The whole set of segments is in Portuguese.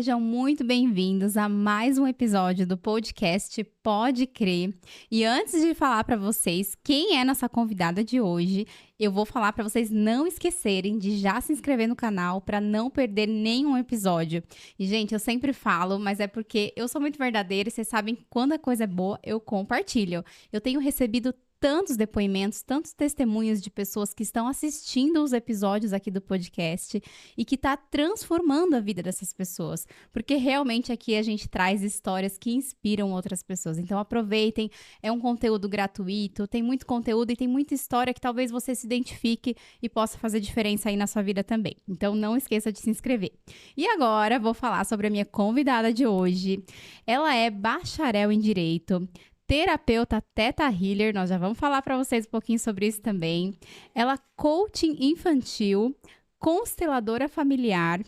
sejam muito bem-vindos a mais um episódio do podcast Pode Crer. E antes de falar para vocês quem é nossa convidada de hoje, eu vou falar para vocês não esquecerem de já se inscrever no canal para não perder nenhum episódio. E, gente, eu sempre falo, mas é porque eu sou muito verdadeira e vocês sabem que quando a coisa é boa, eu compartilho. Eu tenho recebido tantos depoimentos, tantos testemunhos de pessoas que estão assistindo os episódios aqui do podcast e que está transformando a vida dessas pessoas, porque realmente aqui a gente traz histórias que inspiram outras pessoas. Então aproveitem, é um conteúdo gratuito, tem muito conteúdo e tem muita história que talvez você se identifique e possa fazer diferença aí na sua vida também. Então não esqueça de se inscrever. E agora vou falar sobre a minha convidada de hoje. Ela é bacharel em Direito, terapeuta Theta Healer, nós já vamos falar para vocês um pouquinho sobre isso também. Ela coaching infantil, consteladora familiar,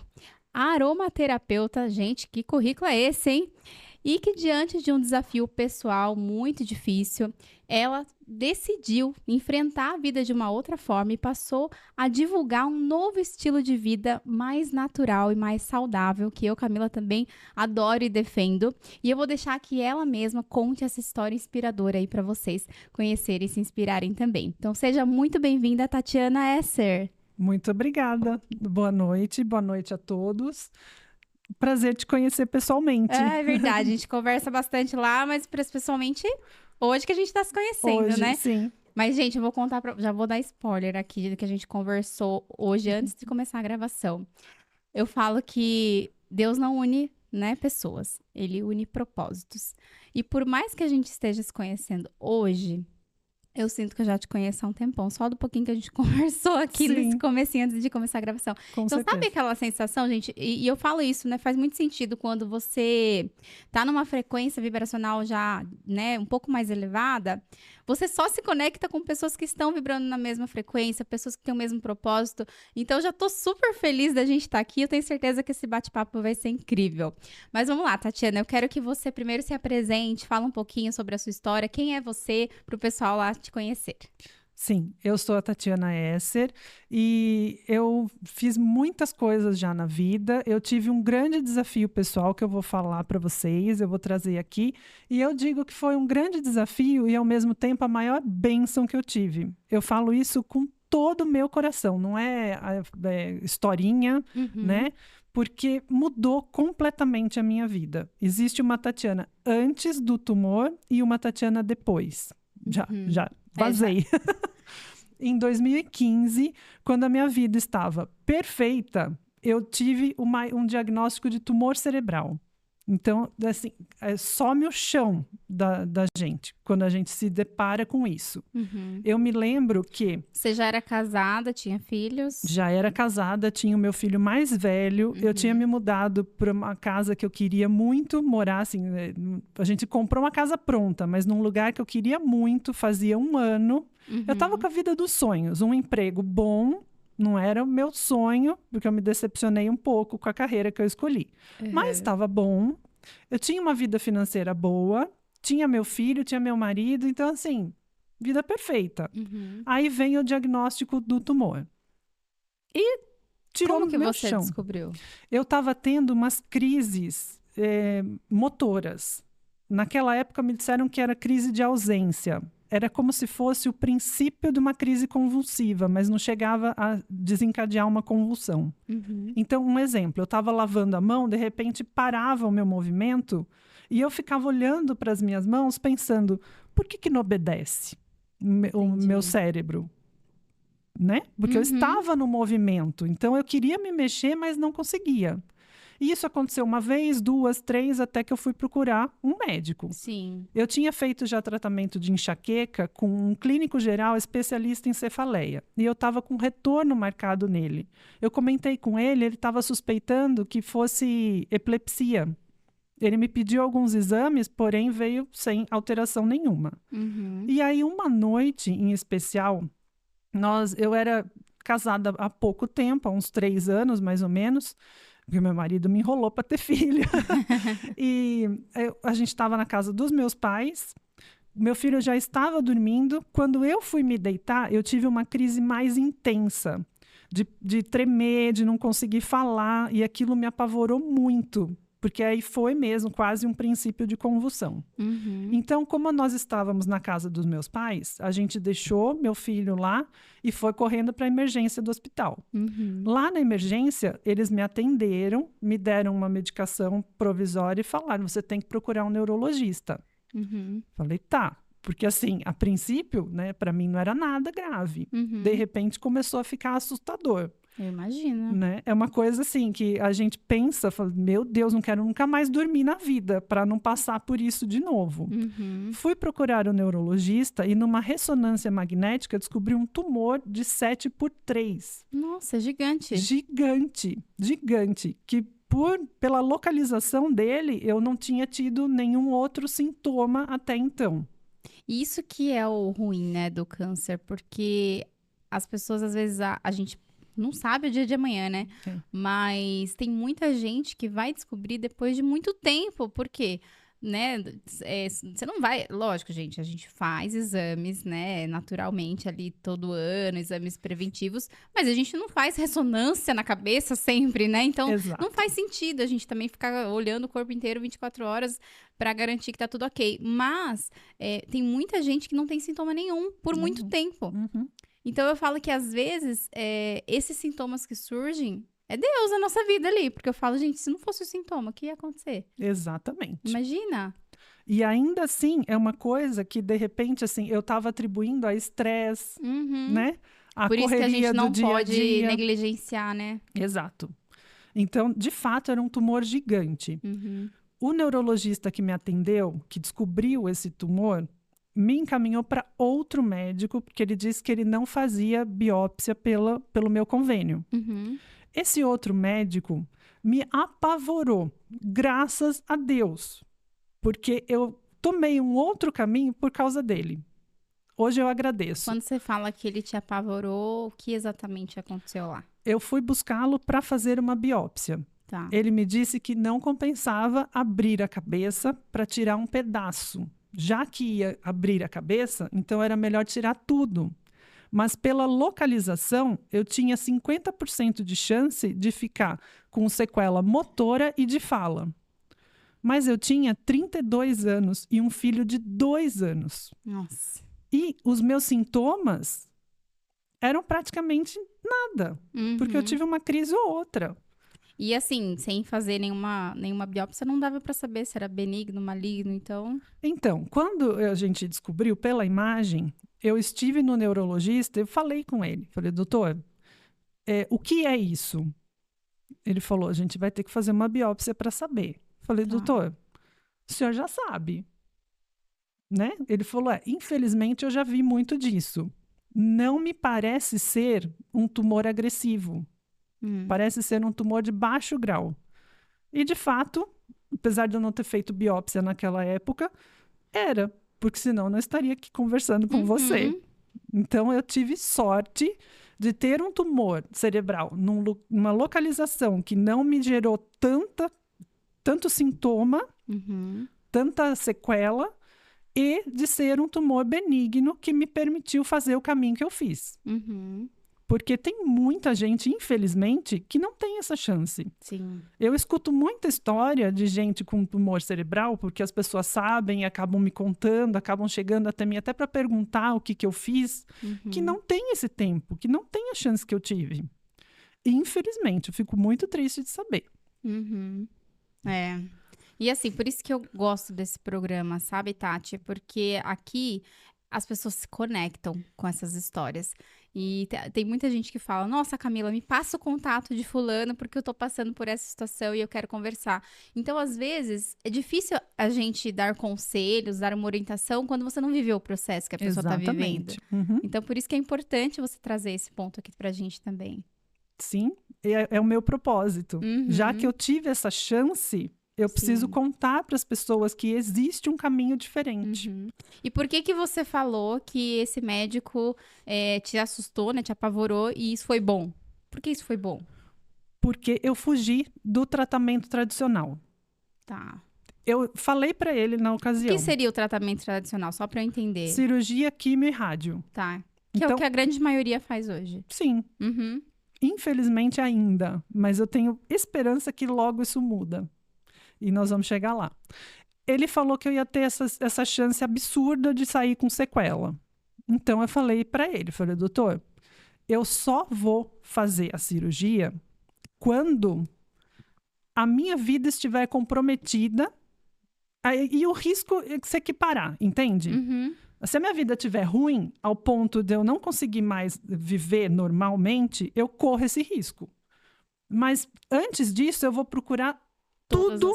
aromaterapeuta, gente, que currículo é esse, hein? E que diante de um desafio pessoal muito difícil, ela decidiu enfrentar a vida de uma outra forma e passou a divulgar um novo estilo de vida mais natural e mais saudável, que eu, Camila, também adoro e defendo. E eu vou deixar que ela mesma conte essa história inspiradora aí para vocês conhecerem e se inspirarem também. Então seja muito bem-vinda, Tatiana Esser. Muito obrigada. Boa noite a todos. Prazer te conhecer pessoalmente. É verdade, a gente conversa bastante lá, mas pessoalmente hoje que a gente tá se conhecendo, hoje, né? Sim. Mas, gente, eu vou contar, já vou dar spoiler aqui do que a gente conversou hoje antes de começar a gravação. Eu falo que Deus não une, né, pessoas, ele une propósitos. E por mais que a gente esteja se conhecendo hoje, eu sinto que eu já te conheço há um tempão, só do pouquinho que a gente conversou aqui nesse comecinho antes de começar a gravação. Com então, certeza. Sabe aquela sensação, gente? E eu falo isso, né? Faz muito sentido quando você tá numa frequência vibracional já, né, um pouco mais elevada, você só se conecta com pessoas que estão vibrando na mesma frequência, pessoas que têm o mesmo propósito. Então, eu já tô super feliz da gente estar aqui. Eu tenho certeza que esse bate-papo vai ser incrível. Mas vamos lá, Tatiana, eu quero que você primeiro se apresente, fala um pouquinho sobre a sua história, quem é você, pro pessoal lá te conhecer. Sim, eu sou a Tatiana Esser e eu fiz muitas coisas já na vida. Eu tive um grande desafio pessoal que eu vou falar para vocês, eu vou trazer aqui. E eu digo que foi um grande desafio e, ao mesmo tempo, a maior bênção que eu tive. Eu falo isso com todo o meu coração, não é historinha, né? Porque mudou completamente a minha vida. Existe uma Tatiana antes do tumor e uma Tatiana depois. Já vazei. Em 2015, quando a minha vida estava perfeita, eu tive um diagnóstico de tumor cerebral. Então, assim, some o chão da gente, quando a gente se depara com isso. Eu me lembro que... Você já era casada, tinha filhos? Já era casada, tinha o meu filho mais velho. Eu tinha me mudado para uma casa que eu queria muito morar, assim... A gente comprou uma casa pronta, mas num lugar que eu queria muito, fazia um ano. Eu estava com a vida dos sonhos, um emprego bom... Não era o meu sonho, porque eu me decepcionei um pouco com a carreira que eu escolhi. Mas estava bom, eu tinha uma vida financeira boa, tinha meu filho, tinha meu marido, então assim, vida perfeita. Aí vem o diagnóstico do tumor. E tirou Como que meu você chão. descobriu? Eu estava tendo umas crises motoras. Naquela época me disseram que era crise de ausência. Era como se fosse o princípio de uma crise convulsiva, mas não chegava a desencadear uma convulsão. Então, um exemplo, eu estava lavando a mão, de repente parava o meu movimento e eu ficava olhando para as minhas mãos pensando, por que não obedece o meu cérebro? Né? Porque eu estava no movimento, então eu queria me mexer, mas não conseguia. E isso aconteceu uma vez, duas, três, até que eu fui procurar um médico. Sim. Eu tinha feito já tratamento de enxaqueca com um clínico geral especialista em cefaleia. E eu estava com retorno marcado nele. Eu comentei com ele estava suspeitando que fosse epilepsia. Ele me pediu alguns exames, porém veio sem alteração nenhuma. E aí, uma noite em especial, eu era casada há pouco tempo, há uns 3 anos mais ou menos, porque meu marido me enrolou para ter filho. E a gente estava na casa dos meus pais, meu filho já estava dormindo. Quando eu fui me deitar, eu tive uma crise mais intensa. de tremer, de não conseguir falar, e aquilo me apavorou muito, porque aí foi mesmo quase um princípio de convulsão. Então, como nós estávamos na casa dos meus pais, a gente deixou meu filho lá e foi correndo para a emergência do hospital. Lá na emergência, eles me atenderam, me deram uma medicação provisória e falaram, você tem que procurar um neurologista. Falei, tá. Porque assim, a princípio, né, para mim não era nada grave. De repente começou a ficar assustador. Eu imagino. Né? É uma coisa assim que a gente pensa, fala, meu Deus, não quero nunca mais dormir na vida para não passar por isso de novo. Fui procurar o neurologista e numa ressonância magnética descobri um tumor de 7x3. Nossa, gigante. Gigante. Que pela localização dele, eu não tinha tido nenhum outro sintoma até então. Isso que é o ruim, né, do câncer, porque as pessoas, às vezes, a gente não sabe o dia de amanhã, né? Mas tem muita gente que vai descobrir depois de muito tempo, porque, né, você não vai... Lógico, gente, a gente faz exames, né, naturalmente ali todo ano, exames preventivos, mas a gente não faz ressonância na cabeça sempre, né? Então, não faz sentido a gente também ficar olhando o corpo inteiro 24 horas para garantir que tá tudo ok. Mas tem muita gente que não tem sintoma nenhum por muito tempo. Então, eu falo que, às vezes, esses sintomas que surgem, é Deus na nossa vida ali. Porque eu falo, gente, se não fosse o sintoma, o que ia acontecer? Exatamente. Imagina. E ainda assim, é uma coisa que, de repente, assim, eu estava atribuindo a estresse, né? A por isso que a gente não pode negligenciar, né? Exato. Então, de fato, era um tumor gigante. O neurologista que me atendeu, que descobriu esse tumor, me encaminhou para outro médico, porque ele disse que ele não fazia biópsia pelo meu convênio. Esse outro médico me apavorou, graças a Deus, porque eu tomei um outro caminho por causa dele. Hoje eu agradeço. Quando você fala que ele te apavorou, o que exatamente aconteceu lá? Eu fui buscá-lo para fazer uma biópsia. Tá. Ele me disse que não compensava abrir a cabeça para tirar um pedaço. Já que ia abrir a cabeça, então era melhor tirar tudo. Mas pela localização, eu tinha 50% de chance de ficar com sequela motora e de fala. Mas eu tinha 32 anos e um filho de 2 anos. Nossa. E os meus sintomas eram praticamente nada, porque eu tive uma crise ou outra. E assim, sem fazer nenhuma biópsia, não dava para saber se era benigno, maligno, então... Então, quando a gente descobriu pela imagem, eu estive no neurologista e falei com ele. Falei, doutor, o que é isso? Ele falou, a gente vai ter que fazer uma biópsia para saber. Falei, doutor, o senhor já sabe, né? Ele falou, infelizmente eu já vi muito disso. Não me parece ser um tumor agressivo. Parece ser um tumor de baixo grau. E, de fato, apesar de eu não ter feito biópsia naquela época, era, porque senão eu não estaria aqui conversando com você. Então, eu tive sorte de ter um tumor cerebral numa localização que não me gerou tanto sintoma, tanta sequela, e de ser um tumor benigno que me permitiu fazer o caminho que eu fiz. Porque tem muita gente, infelizmente, que não tem essa chance. Sim. Eu escuto muita história de gente com tumor cerebral, porque as pessoas sabem, acabam me contando, acabam chegando até mim até para perguntar o que eu fiz, que não tem esse tempo, que não tem a chance que eu tive. E, infelizmente, eu fico muito triste de saber. E assim, por isso que eu gosto desse programa, sabe, Tati? Porque aqui as pessoas se conectam com essas histórias. E tem muita gente que fala, nossa, Camila, me passa o contato de fulano porque eu tô passando por essa situação e eu quero conversar. Então, às vezes, é difícil a gente dar conselhos, dar uma orientação quando você não viveu o processo que a pessoa tá vivendo. Então, por isso que é importante você trazer esse ponto aqui pra gente também. Sim, é o meu propósito. Já que eu tive essa chance... Eu preciso contar para as pessoas que existe um caminho diferente. E por que você falou que esse médico te assustou, né, te apavorou e isso foi bom? Por que isso foi bom? Porque eu fugi do tratamento tradicional. Tá. Eu falei para ele na ocasião. O que seria o tratamento tradicional? Só para eu entender. Cirurgia, quimio e rádio. Tá. Que é o que a grande maioria faz hoje. Sim. infelizmente ainda, mas eu tenho esperança que logo isso muda. E nós vamos chegar lá. Ele falou que eu ia ter essa chance absurda de sair com sequela. Então eu falei para ele, falei, doutor, eu só vou fazer a cirurgia quando a minha vida estiver comprometida e o risco se equiparar, entende? Uhum. Se a minha vida estiver ruim, ao ponto de eu não conseguir mais viver normalmente, eu corro esse risco. Mas antes disso, eu vou procurar tudo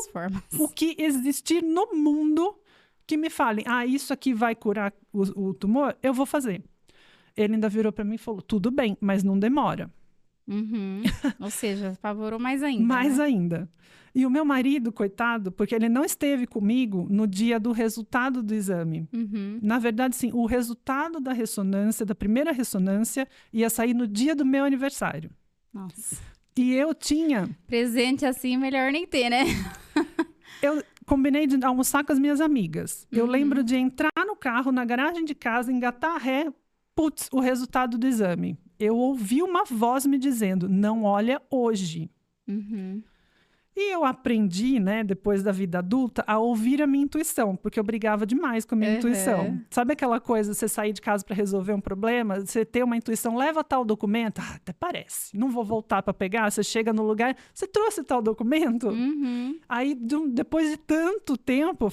o que existir no mundo que me falem, isso aqui vai curar o tumor, eu vou fazer. Ele ainda virou para mim e falou, tudo bem, mas não demora. Uhum. Ou seja, apavorou mais ainda. Mais ainda. E o meu marido, coitado, porque ele não esteve comigo no dia do resultado do exame. Uhum. Na verdade, sim, o resultado da ressonância, da primeira ressonância, ia sair no dia do meu aniversário. Nossa. E eu tinha... Presente assim, melhor nem ter, né? Eu combinei de almoçar com as minhas amigas. Eu lembro de entrar no carro, na garagem de casa, engatar a ré, putz, o resultado do exame. Eu ouvi uma voz me dizendo, não olha hoje. Uhum. E eu aprendi, né, depois da vida adulta, a ouvir a minha intuição, porque eu brigava demais com a minha intuição. Sabe aquela coisa, você sair de casa para resolver um problema, você ter uma intuição, leva tal documento, até parece, não vou voltar para pegar, você chega no lugar, você trouxe tal documento? Uhum. Aí, depois de tanto tempo,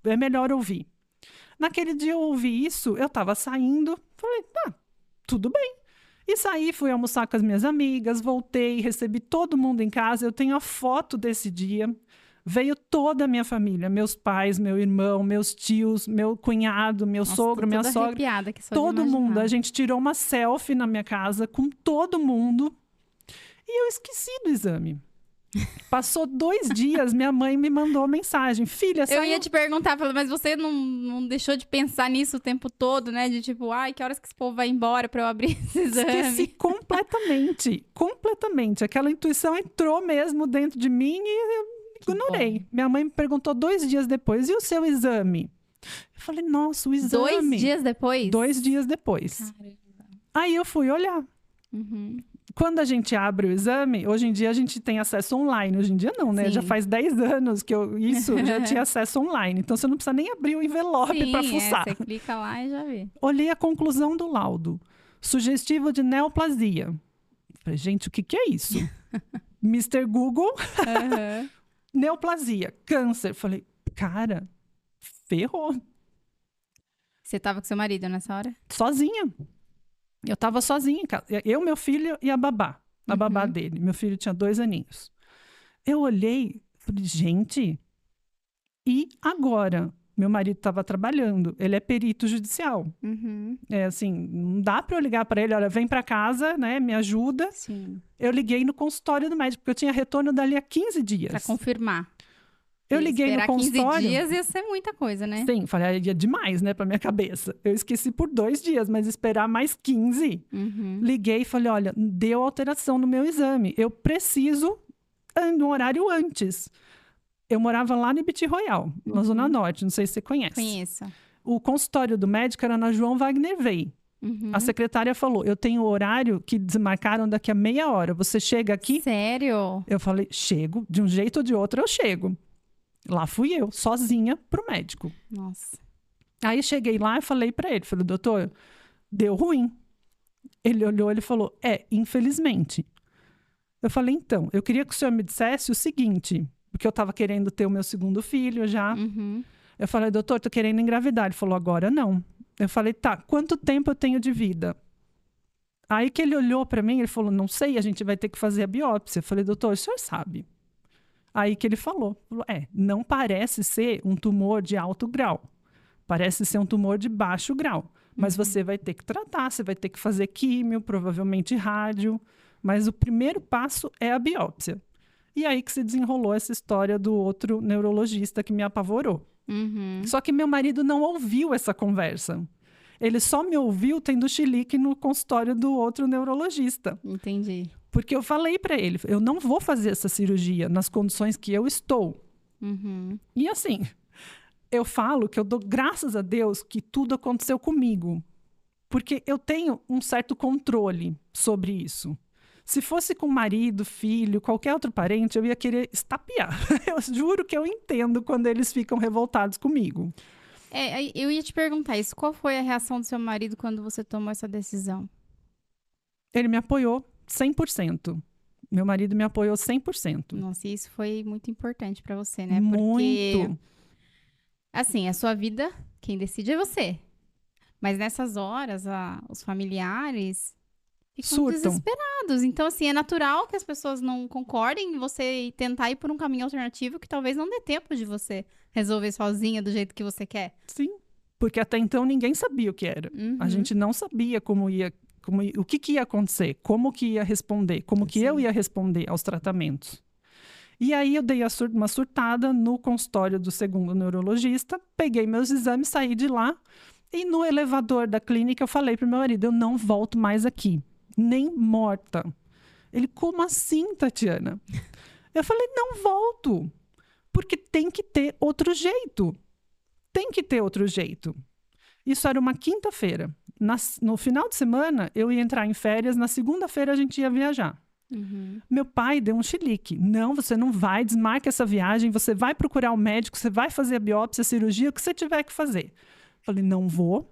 é melhor ouvir. Naquele dia eu ouvi isso, eu estava saindo, falei, tudo bem. E saí, fui almoçar com as minhas amigas, voltei, recebi todo mundo em casa. Eu tenho a foto desse dia. Veio toda a minha família, meus pais, meu irmão, meus tios, meu cunhado, meu sogro, minha sogra. Que só todo mundo. A gente tirou uma selfie na minha casa com todo mundo. E eu esqueci do exame. Passou 2 dias, minha mãe me mandou mensagem. Filha, saiu... Eu ia te perguntar, mas você não deixou de pensar nisso o tempo todo, né? De tipo, que horas que esse povo vai embora pra eu abrir esse exame? Esqueci completamente, completamente. Aquela intuição entrou mesmo dentro de mim e eu ignorei. Minha mãe me perguntou 2 dias depois, e o seu exame? Eu falei, nossa, o exame... 2 dias depois? 2 dias depois. Caramba. Aí eu fui olhar. Uhum. Quando a gente abre o exame, hoje em dia a gente tem acesso online. Hoje em dia não, né? Sim. Já faz 10 anos que eu já tinha acesso online. Então você não precisa nem abrir o envelope para fuçar. Você clica lá e já vê. Olhei a conclusão do laudo. Sugestivo de neoplasia. Falei, gente, o que é isso? Mr. Google, neoplasia, câncer. Falei, cara, ferrou. Você tava com seu marido nessa hora? Sozinha. Eu tava sozinha em casa. Eu, meu filho e a babá. A babá dele. Meu filho tinha 2 aninhos. Eu olhei, falei, gente, e agora? Meu marido estava trabalhando. Ele é perito judicial. Uhum. É assim, não dá para eu ligar para ele, olha, vem para casa, né, me ajuda. Sim. Eu liguei no consultório do médico, porque eu tinha retorno dali a 15 dias. Pra confirmar. Eu liguei no consultório. 15 dias ia ser muita coisa, né? Sim, falei, ia demais, né, pra minha cabeça. Eu esqueci por 2 dias, mas esperar mais 15. Liguei e falei, olha, deu alteração no meu exame. Eu preciso de um horário antes. Eu morava lá no Ibiti Royal, na Zona Norte, não sei se você conhece. Conheço. O consultório do médico era na João Wagner Wey. A secretária falou, eu tenho o horário que desmarcaram daqui a meia hora. Você chega aqui? Sério? Eu falei, chego. De um jeito ou de outro eu chego. Lá fui eu, sozinha, pro médico. Nossa. Aí cheguei lá e falei pra ele, falei, doutor, deu ruim. Ele olhou, ele falou, infelizmente. Eu falei, então, eu queria que o senhor me dissesse o seguinte, porque eu tava querendo ter o meu 2º filho já. Eu falei, doutor, tô querendo engravidar. Ele falou, agora não. Eu falei, tá, quanto tempo eu tenho de vida? Aí que ele olhou pra mim, ele falou, não sei, a gente vai ter que fazer a biópsia. Eu falei, doutor, o senhor sabe? Aí que ele falou, não parece ser um tumor de alto grau, parece ser um tumor de baixo grau, mas você vai ter que tratar, você vai ter que fazer químio, provavelmente rádio, mas o primeiro passo é a biópsia. E aí que se desenrolou essa história do outro neurologista que me apavorou. Só que meu marido não ouviu essa conversa. Ele só me ouviu tendo chilique no consultório do outro neurologista. Entendi. Porque eu falei para ele, eu não vou fazer essa cirurgia nas condições que eu estou. E assim, eu falo que eu dou graças a Deus que tudo aconteceu comigo. Porque eu tenho um certo controle sobre isso. Se fosse com marido, filho, qualquer outro parente, eu ia querer estapear. Eu juro que eu entendo quando eles ficam revoltados comigo. Eu ia te perguntar isso. Qual foi a reação do seu marido quando você tomou essa decisão? Ele me apoiou 100%. Meu marido me apoiou 100%. Nossa, isso foi muito importante pra você, né? Muito. Assim, a sua vida, quem decide é você. Mas nessas horas, os familiares ficam Surtam. desesperados. Então, assim, é natural que as pessoas não concordem em você tentar ir por um caminho alternativo que talvez não dê tempo de você resolver sozinha do jeito que você quer. Sim, porque até então ninguém sabia o que era. A gente não sabia o que ia acontecer, como que ia responder, como que eu ia responder aos tratamentos. E aí eu dei uma surtada no consultório do segundo neurologista, peguei meus exames, saí de lá e no elevador da clínica eu falei pro meu marido, eu não volto mais aqui, nem morta. Ele, como assim, Tatiana? Eu falei, não volto, porque tem que ter outro jeito. Tem que ter outro jeito. Isso era uma quinta-feira. No final de semana, eu ia entrar em férias. Na segunda-feira, a gente ia viajar. Meu pai deu um chilique. Não, você não vai, desmarca essa viagem. Você vai procurar o médico, você vai fazer a biópsia, a cirurgia, o que você tiver que fazer. Falei, não vou.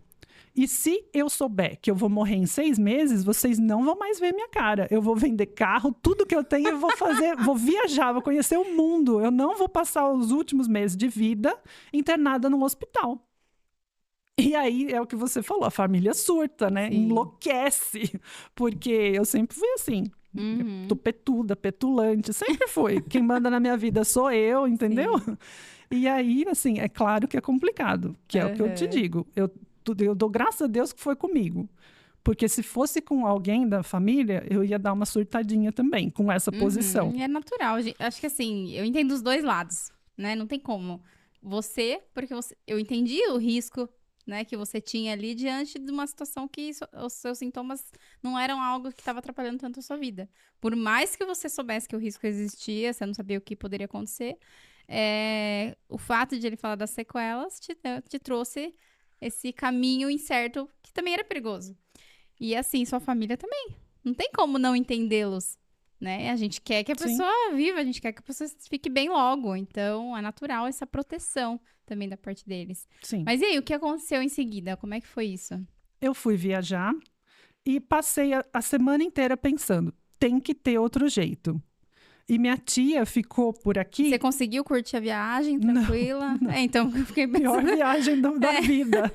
E se eu souber que eu vou morrer em 6 meses, vocês não vão mais ver minha cara. Eu vou vender carro, tudo que eu tenho eu vou fazer, vou viajar, vou conhecer o mundo. Eu não vou passar os últimos meses de vida internada num hospital. E aí é o que você falou, a família surta, né? Sim. Enlouquece. Porque eu sempre fui assim, tupetuda, petulante, sempre fui. Quem manda na minha vida sou eu, entendeu? Sim. E aí, assim, é claro que é complicado, que é o que eu te digo. Eu dou graças a Deus que foi comigo. Porque se fosse com alguém da família, eu ia dar uma surtadinha também, com essa posição. É natural. Acho que assim, eu entendo os dois lados, né? Não tem como. Eu entendi o risco, né, que você tinha ali diante de uma situação que os seus sintomas não eram algo que estava atrapalhando tanto a sua vida. Por mais que você soubesse que o risco existia, você não sabia o que poderia acontecer, o fato de ele falar das sequelas te trouxe esse caminho incerto que também era perigoso. E assim, sua família também. Não tem como não entendê-los, né? A gente quer que a pessoa viva, a gente quer que a pessoa fique bem logo. Então, é natural essa proteção também da parte deles. Sim. Mas e aí, o que aconteceu em seguida? Como é que foi isso? Eu fui viajar e passei a semana inteira pensando, tem que ter outro jeito. E minha tia ficou por aqui. Você conseguiu curtir a viagem tranquila? Não. Então eu fiquei pensando. Pior viagem da vida.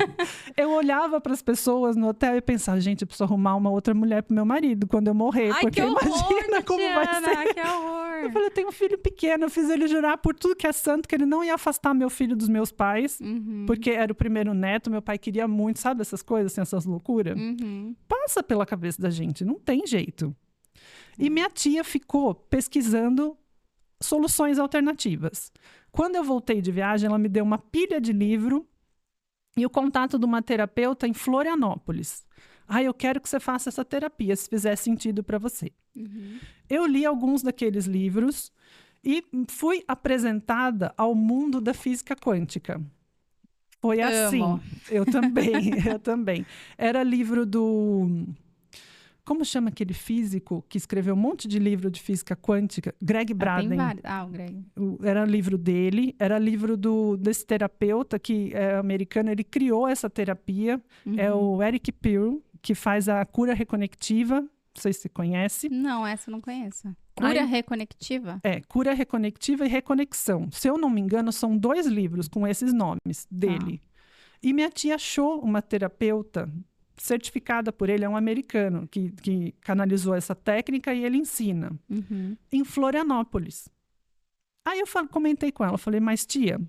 Eu olhava para as pessoas no hotel e pensava, gente, eu preciso arrumar uma outra mulher pro meu marido quando eu morrer. Ai, porque que horror, imagina como vai ser. Que horror. Eu falei, eu tenho um filho pequeno, eu fiz ele jurar por tudo que é santo que ele não ia afastar meu filho dos meus pais, porque era o primeiro neto, meu pai queria muito, sabe essas coisas, assim, essas loucuras? Passa pela cabeça da gente, não tem jeito. E minha tia ficou pesquisando soluções alternativas. Quando eu voltei de viagem, ela me deu uma pilha de livro e o contato de uma terapeuta em Florianópolis. Eu quero que você faça essa terapia, se fizer sentido para você. Eu li alguns daqueles livros e fui apresentada ao mundo da física quântica. Foi assim. Amo. Eu também. Era livro do... Como chama aquele físico que escreveu um monte de livro de física quântica? Greg Braden. Tem vários. O Greg. Era livro dele, era livro desse terapeuta que é americano, ele criou essa terapia. É o Eric Pearl, que faz a cura reconectiva. Não sei se você conhece. Não, essa eu não conheço. Cura reconectiva? Cura reconectiva e reconexão. Se eu não me engano, são 2 livros com esses nomes dele. E minha tia achou uma terapeuta certificada por ele, é um americano que canalizou essa técnica e ele ensina em Florianópolis. Aí eu comentei com ela, falei, mas tia,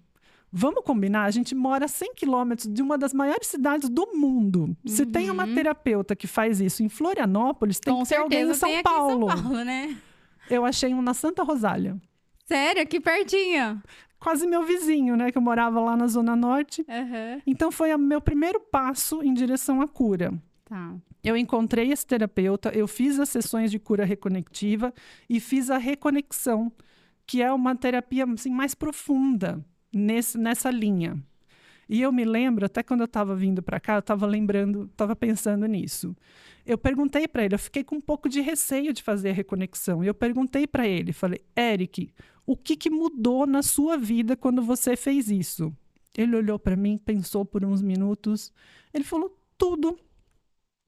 vamos combinar? A gente mora a 100 quilômetros de uma das maiores cidades do mundo. Se tem uma terapeuta que faz isso em Florianópolis, tem que ter alguém em São Paulo. Em São Paulo, né? Eu achei um na Santa Rosália. Sério? Aqui pertinho? Quase meu vizinho, né? Que eu morava lá na Zona Norte. Então, foi o meu primeiro passo em direção à cura. Tá. Eu encontrei esse terapeuta, eu fiz as sessões de cura reconectiva e fiz a reconexão, que é uma terapia assim, mais profunda nessa linha. E eu me lembro, até quando eu estava vindo para cá, eu estava pensando nisso. Eu perguntei para ele, eu fiquei com um pouco de receio de fazer a reconexão. E eu perguntei para ele, falei, Eric, o que mudou na sua vida quando você fez isso? Ele olhou para mim, pensou por uns minutos. Ele falou, tudo.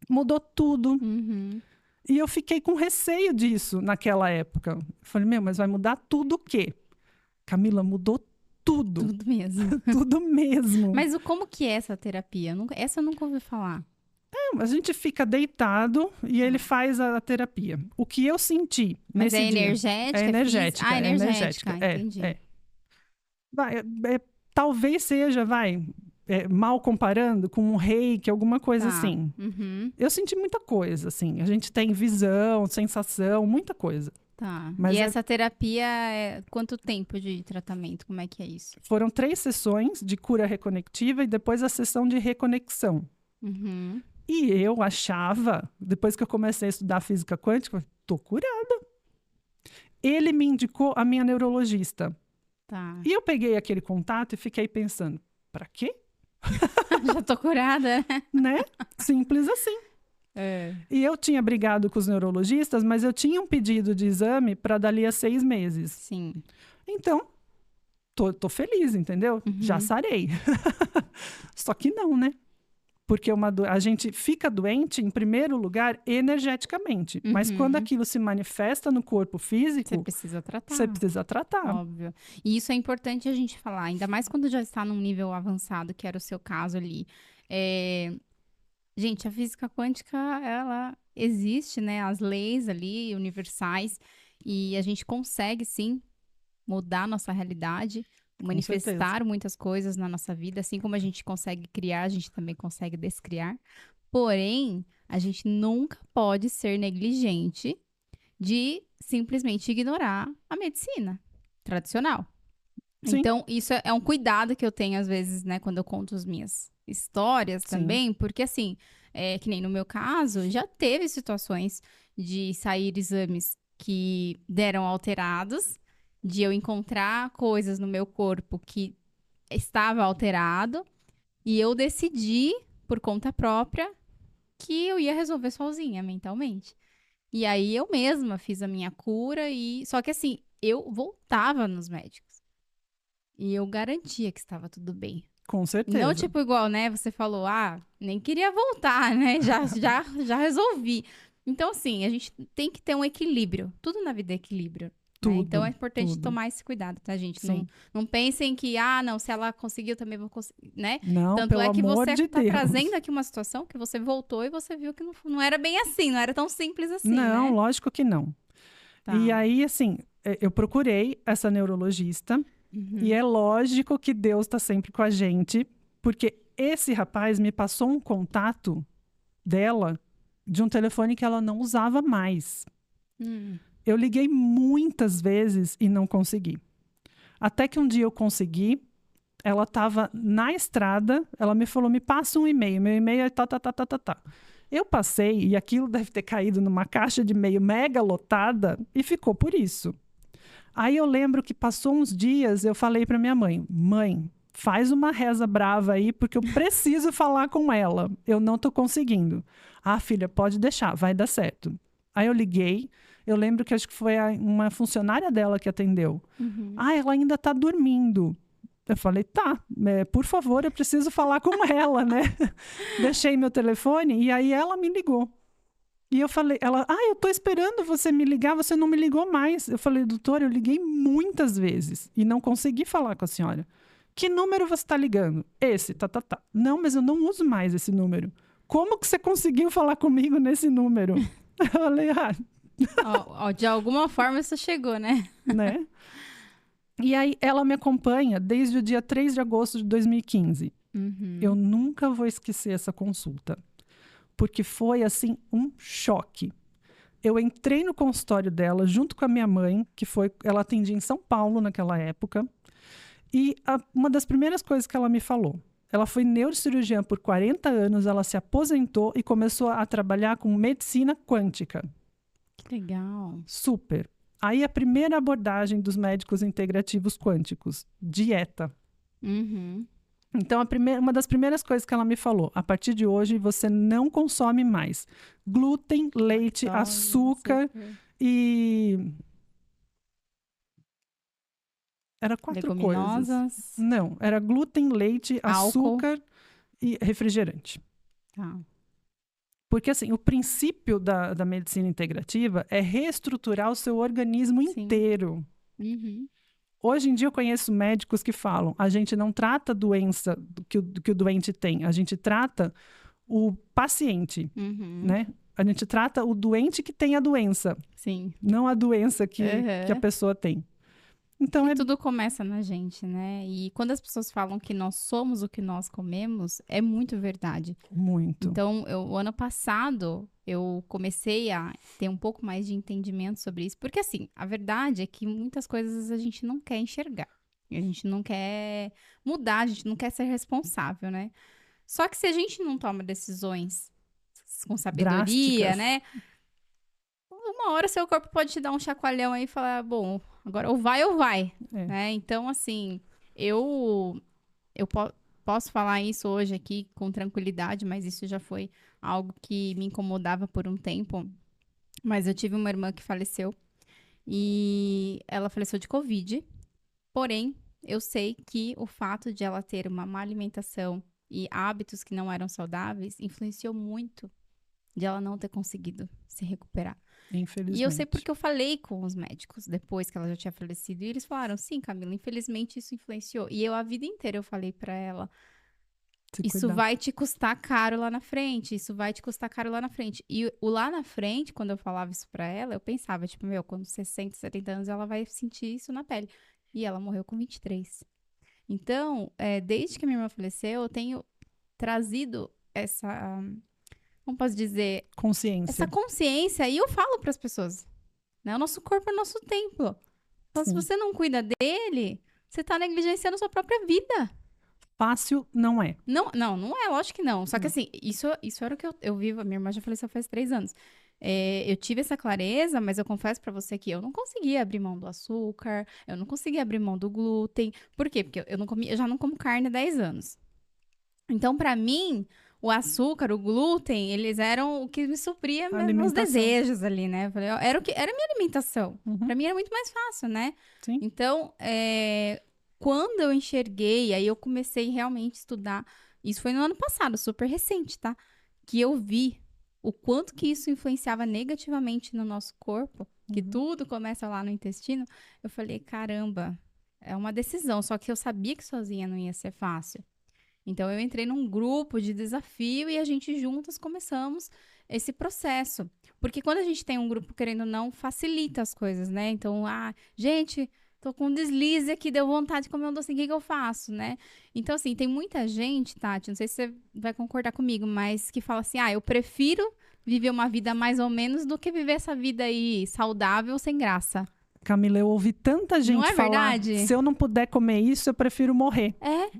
Mudou tudo. E eu fiquei com receio disso naquela época. Eu falei, mas vai mudar tudo o quê? Camila, mudou tudo. Tudo mesmo. Tudo mesmo. Mas como que é essa terapia? Essa eu nunca ouvi falar. A gente fica deitado e ele faz a terapia. O que eu senti Mas nesse é dia... energética? É energética. É energética. Entendi. Talvez seja, mal comparando com um reiki, alguma coisa assim. Eu senti muita coisa, assim. A gente tem visão, sensação, muita coisa. Tá. Mas e essa terapia, quanto tempo de tratamento? Como é que é isso? Foram 3 sessões de cura reconectiva e depois a sessão de reconexão. E eu achava, depois que eu comecei a estudar física quântica, tô curada. Ele me indicou a minha neurologista. Tá. E eu peguei aquele contato e fiquei pensando, pra quê? Já tô curada. Né? Simples assim. E eu tinha brigado com os neurologistas, mas eu tinha um pedido de exame para dali a 6 meses. Sim. Então, tô feliz, entendeu? Já sarei. Só que não, né? Porque a gente fica doente, em primeiro lugar, energeticamente. Mas quando aquilo se manifesta no corpo físico... Você precisa tratar. Você precisa tratar. Óbvio. E isso é importante a gente falar, ainda mais quando já está num nível avançado, que era o seu caso ali. Gente, a física quântica, ela existe, né? As leis ali, universais. E a gente consegue, sim, mudar a nossa realidade, manifestar muitas coisas na nossa vida, assim como a gente consegue criar, a gente também consegue descriar. Porém, a gente nunca pode ser negligente de simplesmente ignorar a medicina tradicional. Sim. Então, isso é um cuidado que eu tenho, às vezes, né, quando eu conto as minhas histórias também, porque, assim, que nem no meu caso, já teve situações de sair exames que deram alterados, de eu encontrar coisas no meu corpo que estava alterado, e eu decidi, por conta própria, que eu ia resolver sozinha, mentalmente. E aí, eu mesma fiz a minha cura, só que assim, eu voltava nos médicos. E eu garantia que estava tudo bem. Com certeza. Não tipo igual, né? Você falou, nem queria voltar, né? Já resolvi. Então, assim, a gente tem que ter um equilíbrio. Tudo na vida é equilíbrio. Né? Então, é importante tomar esse cuidado, tá, gente? Não pensem que, não, se ela conseguiu, eu também vou conseguir, né? Não, tanto pelo é que amor você de tá Deus. trazendo aqui uma situação que você voltou e você viu que não era bem assim, não era tão simples assim, Não, né? lógico que não. Tá. E aí, assim, eu procurei essa neurologista e é lógico que Deus está sempre com a gente, porque esse rapaz me passou um contato dela de um telefone que ela não usava mais. Eu liguei muitas vezes e não consegui. Até que um dia eu consegui, ela estava na estrada, ela me falou, me passa um e-mail, meu e-mail é tá. Eu passei e aquilo deve ter caído numa caixa de e-mail mega lotada e ficou por isso. Aí eu lembro que passou uns dias, eu falei para minha mãe, faz uma reza brava aí, porque eu preciso falar com ela. Eu não tô conseguindo. Filha, pode deixar, vai dar certo. Aí eu liguei, eu lembro que acho que foi uma funcionária dela que atendeu. Ela ainda tá dormindo. Eu falei, por favor, eu preciso falar com ela, né? Deixei meu telefone e aí ela me ligou. E eu falei, eu tô esperando você me ligar, você não me ligou mais. Eu falei, doutora, eu liguei muitas vezes e não consegui falar com a senhora. Que número você está ligando? Esse, Não, mas eu não uso mais esse número. Como que você conseguiu falar comigo nesse número? Eu falei, de alguma forma isso chegou, né? Né? E aí ela me acompanha desde o dia 3 de agosto de 2015. Eu nunca vou esquecer essa consulta. Porque foi, assim, um choque. Eu entrei no consultório dela junto com a minha mãe, ela atendia em São Paulo naquela época. E uma das primeiras coisas que ela me falou, ela foi neurocirurgiã por 40 anos, ela se aposentou e começou a trabalhar com medicina quântica. Que legal. Super. Aí a primeira abordagem dos médicos integrativos quânticos, dieta. Então, uma das primeiras coisas que ela me falou, a partir de hoje você não consome mais glúten, leite, açúcar e... Era 4 coisas. Leguminosas. Não, era glúten, leite, Álcool. açúcar e refrigerante. Tá. Porque, assim, o princípio da medicina integrativa é reestruturar o seu organismo Sim. inteiro. Uhum. Hoje em dia eu conheço médicos que falam, a gente não trata a doença que o doente tem, a gente trata o paciente, Uhum. né? A gente trata o doente que tem a doença, Sim. não a doença que Uhum. a pessoa tem. Então, E tudo começa na gente, né? E quando as pessoas falam que nós somos o que nós comemos, é muito verdade. muito. Então, o ano passado, eu comecei a ter um pouco mais de entendimento sobre isso. Porque, assim, a verdade é que muitas coisas a gente não quer enxergar. A gente não quer mudar, a gente não quer ser responsável, né? Só que se a gente não toma decisões com sabedoria, Drásticas. né? Uma hora seu corpo pode te dar um chacoalhão aí e falar, bom, agora ou vai, É. né? Então, assim, eu posso falar isso hoje aqui com tranquilidade, mas isso já foi algo que me incomodava por um tempo. Mas eu tive uma irmã que faleceu e ela faleceu de Covid. Porém, eu sei que o fato de ela ter uma má alimentação e hábitos que não eram saudáveis influenciou muito de ela não ter conseguido se recuperar. Infelizmente. E eu sei porque eu falei com os médicos depois que ela já tinha falecido. E eles falaram, sim, Camila, infelizmente isso influenciou. E eu, a vida inteira, eu falei pra ela, Se isso cuidar. vai te custar caro lá na frente, isso vai te custar caro lá na frente. E o lá na frente, quando eu falava isso pra ela, eu pensava, tipo, meu, quando 60, 70 anos, ela vai sentir isso na pele. E ela morreu com 23. Então, desde que a minha irmã faleceu, eu tenho trazido essa, como posso dizer, Consciência. essa consciência, e eu falo para as pessoas, né? O nosso corpo é o nosso templo. Então, se Sim. você não cuida dele, você tá negligenciando a sua própria vida. Fácil não é. Não é, lógico que não. Só que assim, isso era o que eu vivo. A minha irmã já faleceu faz 3 anos. Eu tive essa clareza, mas eu confesso pra você que eu não conseguia abrir mão do açúcar, eu não conseguia abrir mão do glúten. Por quê? Porque eu já não como carne há 10 anos. Então, pra mim, o açúcar, o glúten, eles eram o que me supria meus Alimentação. desejos ali, né? Eu falei, era a minha alimentação. Uhum. Pra mim era muito mais fácil, né? Sim. Então, quando eu enxerguei, aí eu comecei realmente a estudar. Isso foi no ano passado, super recente, tá? Que eu vi o quanto que isso influenciava negativamente no nosso corpo, que tudo começa lá no intestino. Eu falei, caramba, é uma decisão. Só que eu sabia que sozinha não ia ser fácil. Então, eu entrei num grupo de desafio e a gente juntas começamos esse processo. Porque quando a gente tem um grupo, querendo ou não, facilita as coisas, né? Então, gente, tô com um deslize aqui, deu vontade de comer um docinho, o que eu faço, né? Então, assim, tem muita gente, Tati, não sei se você vai concordar comigo, mas que fala assim, eu prefiro viver uma vida mais ou menos do que viver essa vida aí saudável sem graça. Camila, eu ouvi tanta gente Não é falar, verdade? se eu não puder comer isso, eu prefiro morrer.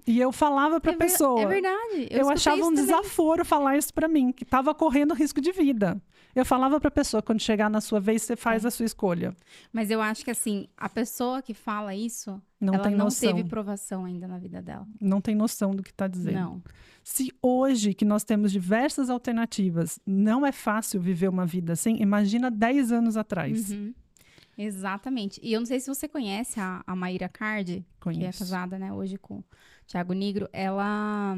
E eu falava pra pessoa. É verdade. Eu achava um também. desaforo falar isso pra mim, que tava correndo risco de vida. Eu falava pra pessoa, quando chegar na sua vez, você faz a sua escolha. Mas eu acho que, assim, a pessoa que fala isso, Não ela tem não noção. teve provação ainda na vida dela. Não tem noção do que tá dizendo. Não. Se hoje, que nós temos diversas alternativas, não é fácil viver uma vida assim, imagina 10 anos atrás. Uhum. Exatamente. E eu não sei se você conhece a Maíra Cardi, que é Conheço. casada, né, hoje com o Thiago Nigro. Ela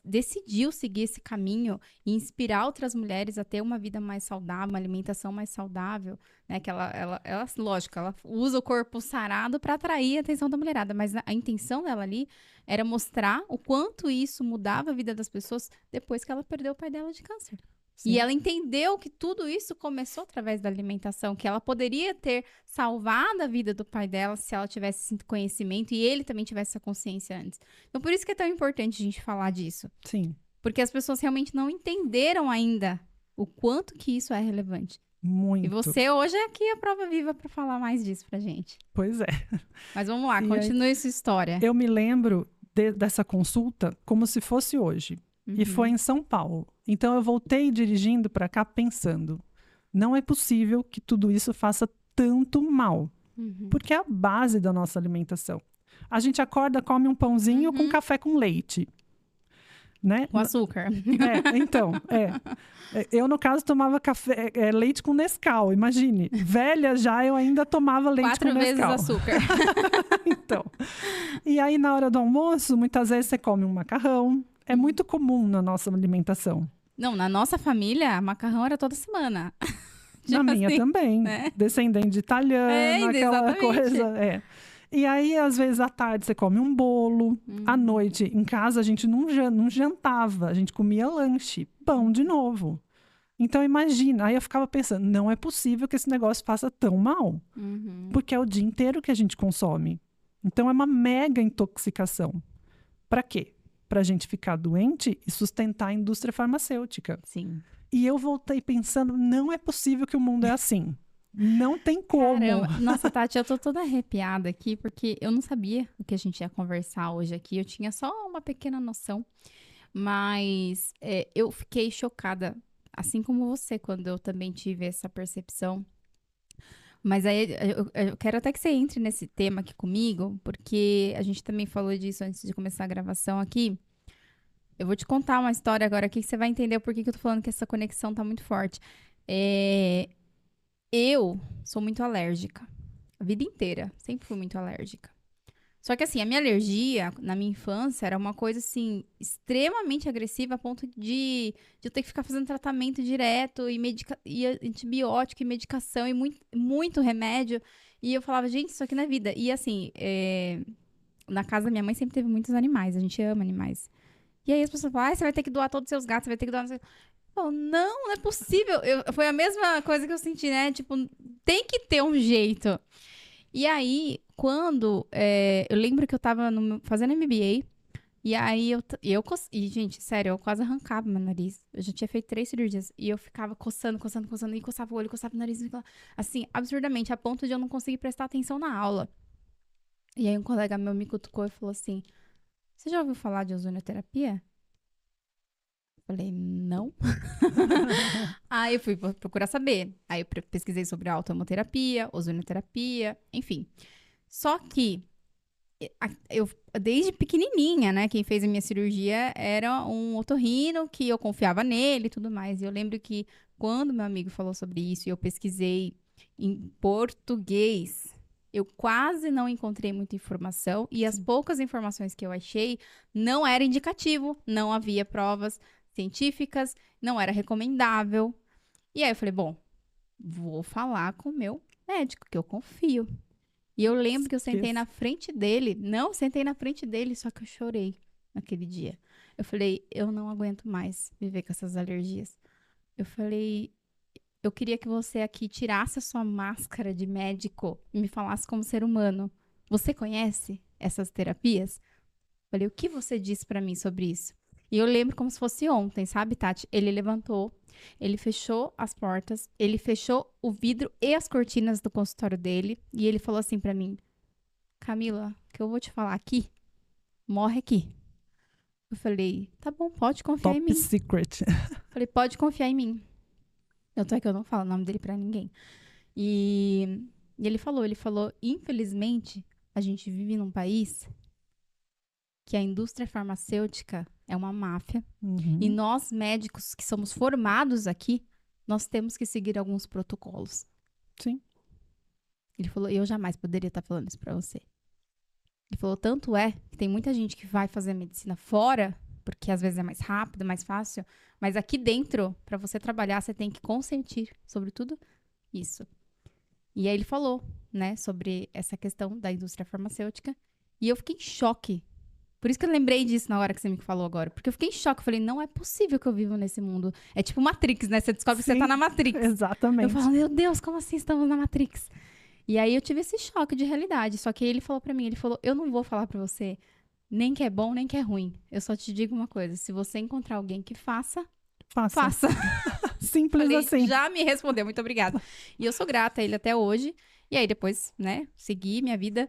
decidiu seguir esse caminho e inspirar outras mulheres a ter uma vida mais saudável, uma alimentação mais saudável, né? Que ela lógico, ela usa o corpo sarado para atrair a atenção da mulherada, mas a intenção dela ali era mostrar o quanto isso mudava a vida das pessoas depois que ela perdeu o pai dela de câncer. Sim. E ela entendeu que tudo isso começou através da alimentação, que ela poderia ter salvado a vida do pai dela se ela tivesse esse conhecimento e ele também tivesse essa consciência antes. Então, por isso que é tão importante a gente falar disso. Sim. Porque as pessoas realmente não entenderam ainda o quanto que isso é relevante. Muito. E você hoje é aqui a prova viva para falar mais disso pra gente. Pois é. Mas vamos lá, E continue sua história. Eu me lembro dessa consulta como se fosse hoje. E foi em São Paulo. Então eu voltei dirigindo para cá pensando, não é possível que tudo isso faça tanto mal. Porque é a base da nossa alimentação. A gente acorda, come um pãozinho com café com leite. Né? Com açúcar. Então, eu, no caso, tomava leite com Nescau, imagine. Velha já, eu ainda tomava leite com Nescau. 4 vezes açúcar. Então, e aí na hora do almoço, muitas vezes você come um macarrão. É muito comum na nossa alimentação. Não, na nossa família, macarrão era toda semana. Na minha também. Né? Descendente de italiano, aquela coisa. E aí, às vezes, à tarde, você come um bolo. À noite, em casa, a gente não jantava. A gente comia lanche. Pão de novo. Então, imagina. Aí eu ficava pensando, não é possível que esse negócio faça tão mal. Porque é o dia inteiro que a gente consome. Então, é uma mega intoxicação. Para quê? Para a gente ficar doente e sustentar a indústria farmacêutica. Sim. E eu voltei pensando, não é possível que o mundo é assim. Não tem como. Caramba. Nossa, Tati, eu tô toda arrepiada aqui, porque eu não sabia o que a gente ia conversar hoje aqui. Eu tinha só uma pequena noção, mas eu fiquei chocada, assim como você, quando eu também tive essa percepção. Mas aí eu quero até que você entre nesse tema aqui comigo, porque a gente também falou disso antes de começar a gravação aqui. Eu vou te contar uma história agora aqui que você vai entender por que eu tô falando que essa conexão tá muito forte. Eu sou muito alérgica. A vida inteira. Sempre fui muito alérgica. Só que assim, a minha alergia, na minha infância, era uma coisa assim, extremamente agressiva a ponto de eu ter que ficar fazendo tratamento direto e antibiótico e medicação e muito remédio. E eu falava, gente, isso aqui não é vida. E assim, na casa da minha mãe sempre teve muitos animais. A gente ama animais. E aí as pessoas falam, você vai ter que doar todos os seus gatos, você vai ter que doar... Não é possível. Foi a mesma coisa que eu senti, né? Tipo, tem que ter um jeito. E aí, quando... eu lembro que eu tava fazendo MBA. E aí, e, gente, sério, eu quase arrancava meu nariz. Eu já tinha feito 3 cirurgias. E eu ficava coçando. E coçava o olho, coçava o nariz. Assim, absurdamente. A ponto de eu não conseguir prestar atenção na aula. E aí, um colega meu me cutucou e falou assim... Você já ouviu falar de ozonioterapia? Falei, não. Aí eu fui procurar saber. Aí eu pesquisei sobre autohemoterapia, ozonioterapia, enfim. Só que eu, desde pequenininha, né, quem fez a minha cirurgia era um otorrino, que eu confiava nele e tudo mais. E eu lembro que quando meu amigo falou sobre isso e eu pesquisei em português, eu quase não encontrei muita informação. E as poucas informações que eu achei não era indicativo, não havia provas científicas, não era recomendável. E aí eu falei, bom, vou falar com o meu médico, que eu confio. E eu lembro que eu sentei na frente dele. Não, sentei na frente dele, só que eu chorei naquele dia. Eu falei, eu não aguento mais viver com essas alergias. Eu falei, eu queria que você aqui tirasse a sua máscara de médico e me falasse como ser humano. Você conhece essas terapias? Eu falei, o que você disse pra mim sobre isso? E eu lembro como se fosse ontem, sabe, Tati? Ele levantou, ele fechou as portas, ele fechou o vidro e as cortinas do consultório dele. E ele falou assim pra mim, Camila, o que eu vou te falar aqui, morre aqui. Eu falei, tá bom, pode confiar em mim. Top secret. Falei, pode confiar em mim. Tanto é que eu não falo o nome dele pra ninguém. E ele falou, infelizmente, a gente vive num país que a indústria farmacêutica é uma máfia. E nós, médicos que somos formados aqui, nós temos que seguir alguns protocolos. Sim. Ele falou, eu jamais poderia estar falando isso pra você. Ele falou, tanto é que tem muita gente que vai fazer medicina fora, porque às vezes é mais rápido, mais fácil, mas aqui dentro, pra você trabalhar, você tem que consentir sobre tudo isso. E aí ele falou, né, sobre essa questão da indústria farmacêutica, e eu fiquei em choque. Por isso que eu lembrei disso na hora que você me falou agora. Porque eu fiquei em choque. Eu falei, não é possível que eu vivo nesse mundo. É tipo Matrix, né? Você descobre que você tá na Matrix. Exatamente. Eu falo, meu Deus, como assim estamos na Matrix? E aí eu tive esse choque de realidade. Só que ele falou pra mim, ele falou, eu não vou falar pra você nem que é bom, nem que é ruim. Eu só te digo uma coisa. Se você encontrar alguém que faça. Simples falei, assim. Já me respondeu, muito obrigada. E eu sou grata a ele até hoje. E aí depois, né, segui minha vida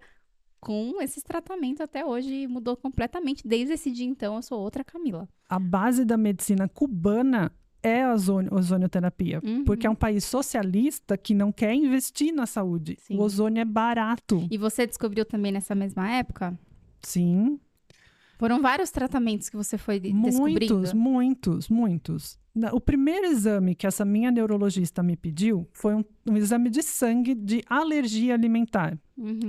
com esses tratamentos até hoje e mudou completamente. Desde esse dia, então, eu sou outra Camila. A base da medicina cubana é a ozonioterapia. Uhum. Porque é um país socialista que não quer investir na saúde. Sim. O ozônio é barato. E você descobriu também nessa mesma época? Sim. Foram vários tratamentos que você foi descobrindo? Muitos. O primeiro exame que essa minha neurologista me pediu foi um exame de sangue de alergia alimentar,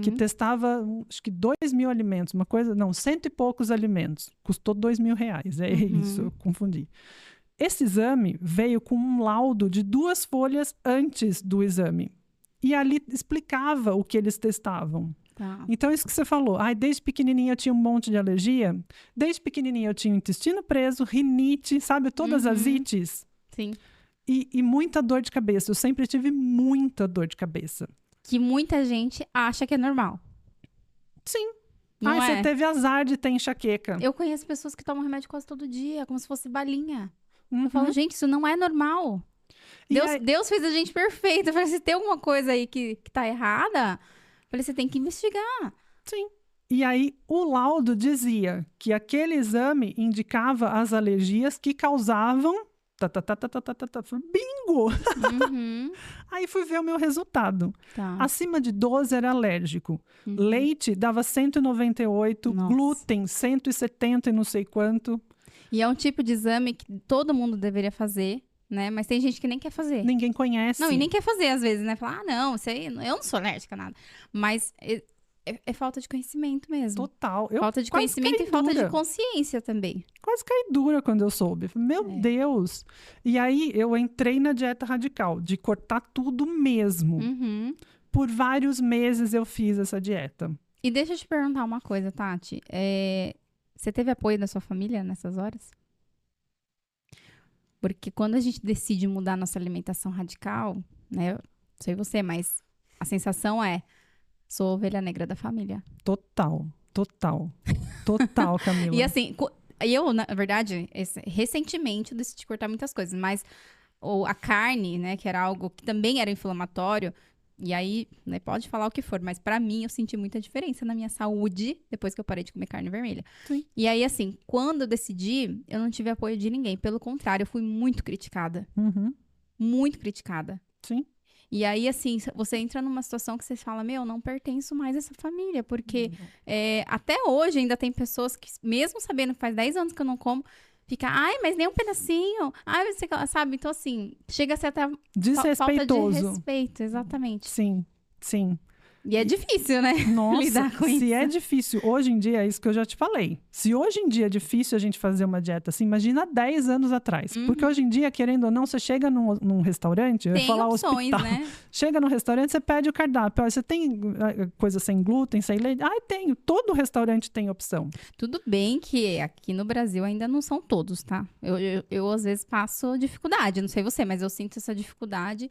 que testava, acho que 2.000 alimentos, uma coisa, não, 100 e poucos alimentos. Custou R$2.000, é isso, eu confundi. Esse exame veio com um laudo de 2 folhas antes do exame. E ali explicava o que eles testavam. Tá. Então, isso que você falou. Desde pequenininha eu tinha um monte de alergia. Desde pequenininha eu tinha intestino preso, rinite, sabe? Todas as ites. Sim. E muita dor de cabeça. Eu sempre tive muita dor de cabeça. Que muita gente acha que é normal. Sim. Não é? Você teve azar de ter enxaqueca. Eu conheço pessoas que tomam remédio quase todo dia, como se fosse balinha. Uhum. Eu falo, gente, isso não é normal. Deus fez a gente perfeita. Eu falei, se tem alguma coisa aí que tá errada, eu falei, você tem que investigar. Sim. E aí, o laudo dizia que aquele exame indicava as alergias que causavam... Bingo! Uhum. Aí fui ver o meu resultado. Tá. Acima de 12 era alérgico. Leite dava 198, Nossa. glúten 170 e não sei quanto. E é um tipo de exame que todo mundo deveria fazer, né? Mas tem gente que nem quer fazer. Ninguém conhece. Não, e nem quer fazer às vezes, né? Falar, não, eu não sou alérgica a nada. Mas é falta de conhecimento mesmo. Total. Falta de conhecimento e falta de consciência também. Quase caí dura quando eu soube. Meu Deus! E aí eu entrei na dieta radical, de cortar tudo mesmo. Uhum. Por vários meses eu fiz essa dieta. E deixa eu te perguntar uma coisa, Tati. Você teve apoio da sua família nessas horas? Porque quando a gente decide mudar nossa alimentação radical, né? Não sei você, mas a sensação sou a ovelha negra da família. Total, Camila. E assim, eu, na verdade, recentemente eu decidi cortar muitas coisas, mas a carne, né, que era algo que também era inflamatório, e aí, né, pode falar o que for, mas pra mim eu senti muita diferença na minha saúde depois que eu parei de comer carne vermelha. Sim. E aí, assim, quando eu decidi, eu não tive apoio de ninguém. Pelo contrário, eu fui muito criticada. Uhum. Muito criticada. Sim. E aí, assim, você entra numa situação que você fala, não pertenço mais a essa família, porque até hoje ainda tem pessoas que, mesmo sabendo que faz 10 anos que eu não como, fica, mas nem um pedacinho, você sabe? Então, assim, chega a ser até falta de respeito, exatamente. Sim. E é difícil, né? Nossa, lidar com isso. Se é difícil hoje em dia, é isso que eu já te falei. Se hoje em dia é difícil a gente fazer uma dieta assim, imagina 10 anos atrás. Porque hoje em dia, querendo ou não, você chega num restaurante, eu ia falar opções, hospital. né? Chega no restaurante, você pede o cardápio. Você tem coisa sem glúten, sem leite? Tenho. Todo restaurante tem opção. Tudo bem que aqui no Brasil ainda não são todos, tá? Eu às vezes passo dificuldade, não sei você, mas eu sinto essa dificuldade.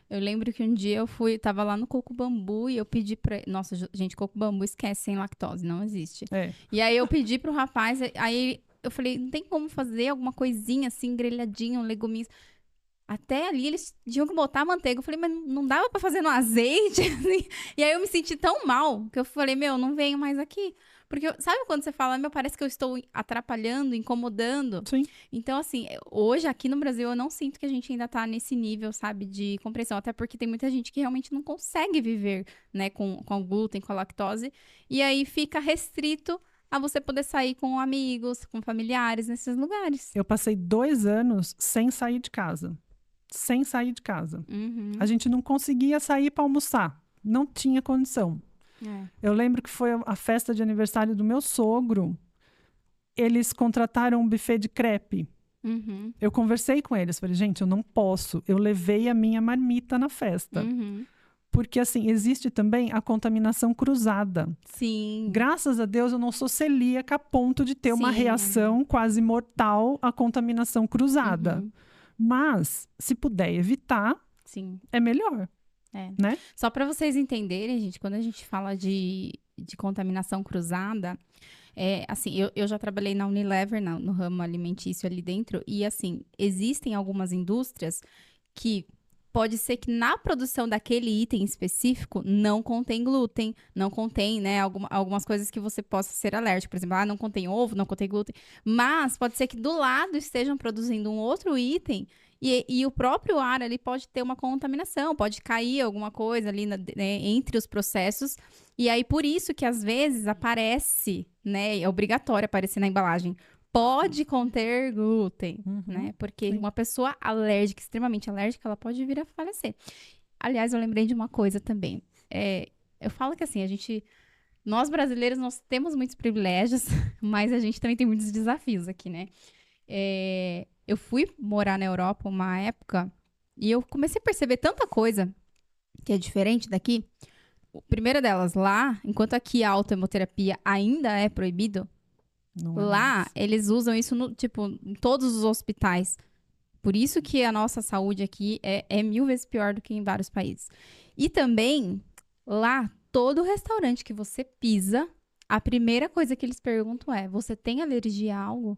Eu lembro que um dia tava lá no Coco Bambu e eu pedi pra... Nossa, gente, Coco Bambu esquece sem lactose, não existe. E aí eu pedi pro rapaz, aí eu falei, não tem como fazer alguma coisinha assim, grelhadinho, leguminhos. Até ali eles tinham que botar manteiga. Eu falei, mas não dava pra fazer no azeite? E aí eu me senti tão mal que eu falei, não venho mais aqui. Porque sabe quando você fala, parece que eu estou atrapalhando, incomodando? Sim. Então, assim, hoje aqui no Brasil eu não sinto que a gente ainda tá nesse nível, sabe, de compreensão. Até porque tem muita gente que realmente não consegue viver, né, com o glúten, com a lactose. E aí fica restrito a você poder sair com amigos, com familiares nesses lugares. Eu passei 2 anos sem sair de casa. Uhum. A gente não conseguia sair para almoçar. Não tinha condição. Eu lembro que foi a festa de aniversário do meu sogro. Eles contrataram um buffet de crepe. Uhum. Eu conversei com eles. Falei, gente, eu não posso. Eu levei a minha marmita na festa. Uhum. Porque, assim, existe também a contaminação cruzada. Sim. Graças a Deus, eu não sou celíaca a ponto de ter uma reação quase mortal à contaminação cruzada. Uhum. Mas, se puder evitar, é melhor. Né? Só para vocês entenderem, gente, quando a gente fala de contaminação cruzada, assim, eu já trabalhei na Unilever, no ramo alimentício ali dentro, e assim, existem algumas indústrias que pode ser que na produção daquele item específico não contém glúten, não contém, né, algumas coisas que você possa ser alérgico. Por exemplo, não contém ovo, não contém glúten. Mas pode ser que do lado estejam produzindo um outro item e o próprio ar ali pode ter uma contaminação, pode cair alguma coisa ali né, entre os processos. E aí, por isso que às vezes aparece, né, é obrigatório aparecer na embalagem, pode conter glúten, né? Porque uma pessoa alérgica, extremamente alérgica, ela pode vir a falecer. Aliás, eu lembrei de uma coisa também. Eu falo que assim, nós brasileiros, nós temos muitos privilégios, mas a gente também tem muitos desafios aqui, né? Eu fui morar na Europa uma época e eu comecei a perceber tanta coisa que é diferente daqui. A primeira delas, lá, enquanto aqui a autohemoterapia ainda é proibido, lá, eles usam isso, em todos os hospitais. Por isso que a nossa saúde aqui é 1000 vezes pior do que em vários países. E também, lá, todo restaurante que você pisa, a primeira coisa que eles perguntam é, você tem alergia a algo?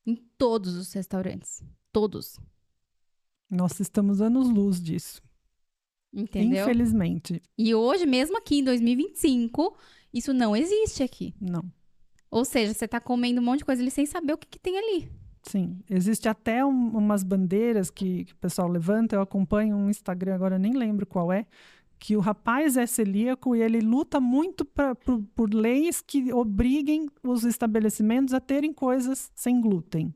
Em todos os restaurantes. Todos. Nós estamos anos-luz disso. Entendeu? Infelizmente. E hoje, mesmo aqui em 2025, isso não existe aqui. Não. Ou seja, você tá comendo um monte de coisa ali sem saber o que tem ali. Sim. Existe até umas bandeiras que o pessoal levanta. Eu acompanho um Instagram, agora nem lembro qual é, que o rapaz é celíaco e ele luta muito por leis que obriguem os estabelecimentos a terem coisas sem glúten.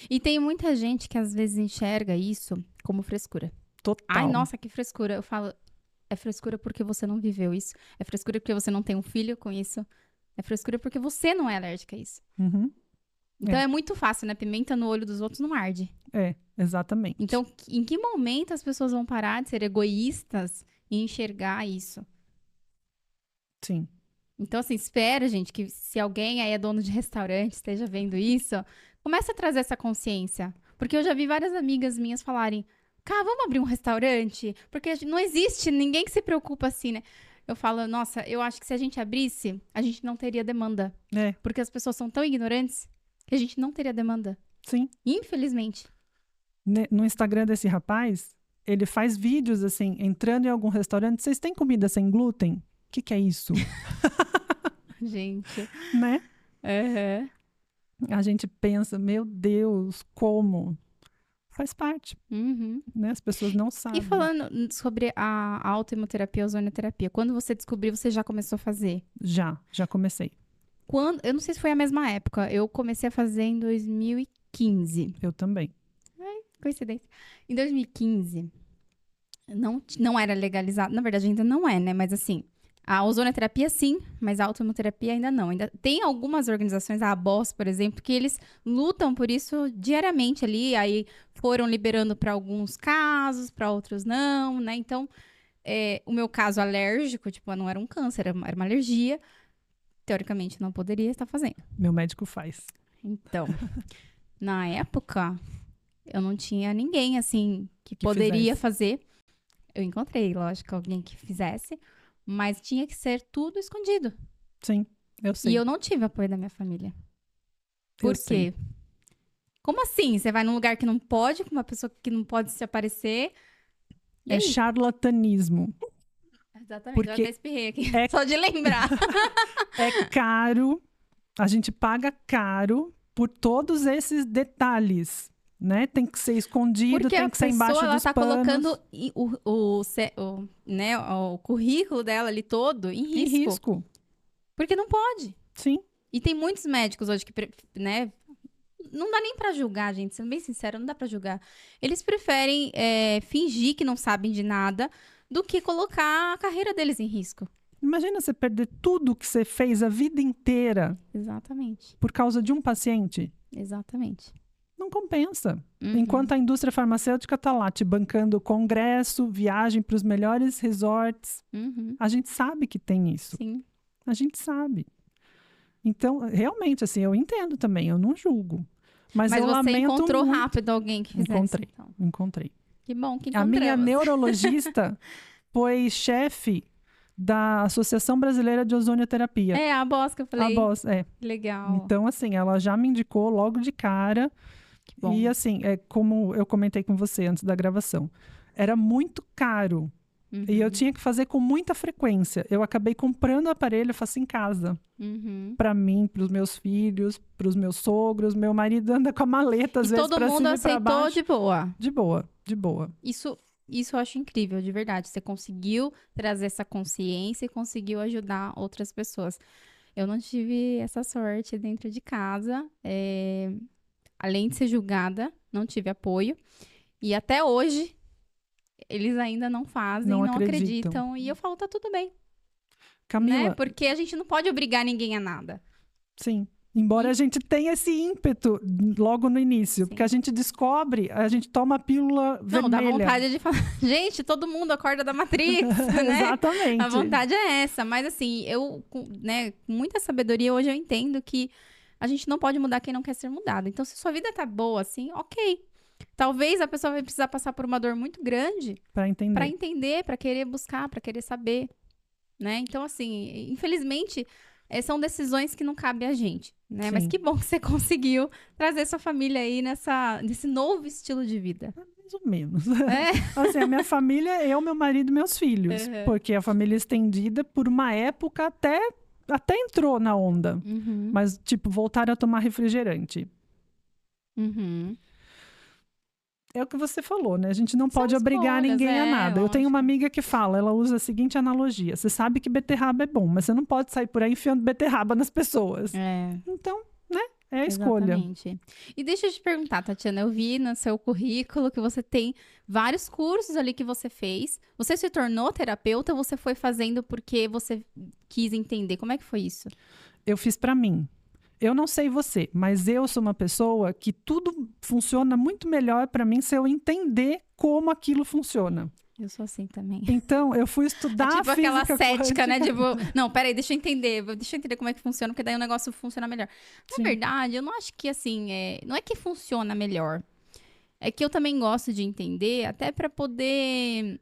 E tem muita gente que às vezes enxerga isso como frescura. Total. Ai, nossa, que frescura. Eu falo, é frescura porque você não viveu isso. É frescura porque você não tem um filho com isso. É frescura porque você não é alérgica a isso. Então é muito fácil, né? Pimenta no olho dos outros não arde. Exatamente. Então, em que momento as pessoas vão parar de ser egoístas e enxergar isso? Sim. Então, assim, espera, gente, que se alguém aí é dono de restaurante, esteja vendo isso, comece a trazer essa consciência. Porque eu já vi várias amigas minhas falarem, cara, vamos abrir um restaurante? Porque não existe ninguém que se preocupa assim, né? Eu falo, nossa, eu acho que se a gente abrisse, a gente não teria demanda. Porque as pessoas são tão ignorantes que a gente não teria demanda. Sim. Infelizmente. No Instagram desse rapaz, ele faz vídeos assim, entrando em algum restaurante, vocês têm comida sem glúten? O que é isso? Gente. Né? Uhum. A gente pensa, meu Deus, como? Faz parte. Né? As pessoas não sabem. E falando sobre a autohemoterapia, a ozonioterapia, quando você descobriu, você já começou a fazer? Já comecei. Eu não sei se foi a mesma época. Eu comecei a fazer em 2015. Eu também. Coincidência. Em 2015, não era legalizado. Na verdade, ainda não é, né? Mas assim, a ozonioterapia sim, mas a autohemoterapia ainda não. Ainda tem algumas organizações, a ABOS, por exemplo, que eles lutam por isso diariamente ali. Aí foram liberando para alguns casos, para outros não, né? Então, o meu caso alérgico, tipo, não era um câncer, era uma alergia. Teoricamente, não poderia estar fazendo. Meu médico faz. Então, na época, eu não tinha ninguém, assim, que poderia fazer. Eu encontrei, lógico, alguém que fizesse, mas tinha que ser tudo escondido. Sim, eu sei. E eu não tive apoio da minha família. Por quê? Como assim? Você vai num lugar que não pode, com uma pessoa que não pode se aparecer? É charlatanismo. Exatamente, porque eu até espirrei aqui, só de lembrar. É caro, a gente paga caro por todos esses detalhes, né? Tem que ser escondido, porque tem que ser embaixo dos panos. Porque a pessoa, ela tá colocando o currículo dela ali todo em risco. Em risco. Porque não pode. Sim. E tem muitos médicos hoje que, né? Não dá nem pra julgar, gente. Sendo bem sincera, não dá pra julgar. Eles preferem fingir que não sabem de nada do que colocar a carreira deles em risco. Imagina você perder tudo que você fez a vida inteira. Exatamente. Por causa de um paciente. Exatamente. Não compensa. Enquanto a indústria farmacêutica está lá te bancando congresso, viagem para os melhores resorts. A gente sabe que tem isso. Sim. A gente sabe. Então, realmente, assim, eu entendo também, eu não julgo. Mas eu você lamento encontrou muito. rápido alguém que fizesse. Encontrei. Que bom que A encontramos. minha neurologista foi chefe da Associação Brasileira de Ozonioterapia. É, a ABOS que eu falei. A ABOS, Legal. Então, assim, ela já me indicou logo de cara. Que bom. E, assim, como eu comentei com você antes da gravação, era muito caro. Uhum. E eu tinha que fazer com muita frequência. Eu acabei comprando o aparelho, eu faço em casa. Uhum. Para mim, para os meus filhos, para os meus sogros. Meu marido anda com a maleta, às E vezes, todo para mundo cima e para aceitou baixo. de boa. De boa, de boa. Isso eu acho incrível, de verdade. Você conseguiu trazer essa consciência e conseguiu ajudar outras pessoas. Eu não tive essa sorte dentro de casa. Além de ser julgada, não tive apoio. E até hoje, eles ainda não fazem, Não não acreditam. acreditam. E eu falo, tá tudo bem, Camila, né? Porque a gente não pode obrigar ninguém a nada. sim. Embora a gente tenha esse ímpeto logo no início, Sim. porque a gente descobre, a gente toma a pílula Não, dá vermelha. vontade de falar, gente, todo mundo acorda da Matrix, né? Exatamente. A vontade é essa. Mas assim, com muita sabedoria, hoje eu entendo que a gente não pode mudar quem não quer ser mudado. Então, se sua vida tá boa, assim, ok. Talvez a pessoa vai precisar passar por uma dor muito grande Para entender, para querer buscar, para querer saber, né? Então, assim, infelizmente, são decisões que não cabem a gente, né? Sim. Mas que bom que você conseguiu trazer sua família aí nesse novo estilo de vida. Mais ou menos. É. Assim, a minha família, eu, meu marido e meus filhos. Uhum. Porque a família estendida, por uma época, até entrou na onda. Uhum. Mas, tipo, voltaram a tomar refrigerante. Uhum. É o que você falou, né? A gente não São pode obrigar escolhas, ninguém a nada. Eu tenho lógico. uma amiga que fala, ela usa a seguinte analogia. Você sabe que beterraba é bom, mas você não pode sair por aí enfiando beterraba nas pessoas. Então, né? É a escolha. Exatamente. E deixa eu te perguntar, Tatiana, eu vi no seu currículo que você tem vários cursos ali que você fez. Você se tornou terapeuta ou você foi fazendo porque você quis entender? Como é que foi isso? Eu fiz pra mim. Eu não sei você, mas eu sou uma pessoa que tudo funciona muito melhor pra mim se eu entender como aquilo funciona. Eu sou assim também. Então, eu fui estudar É tipo a aquela física cética, né? quântica. Tipo, não, peraí, deixa eu entender como é que funciona, porque daí o negócio funciona melhor. Sim. Na verdade, eu não acho que assim, não é que funciona melhor. É que eu também gosto de entender, até pra poder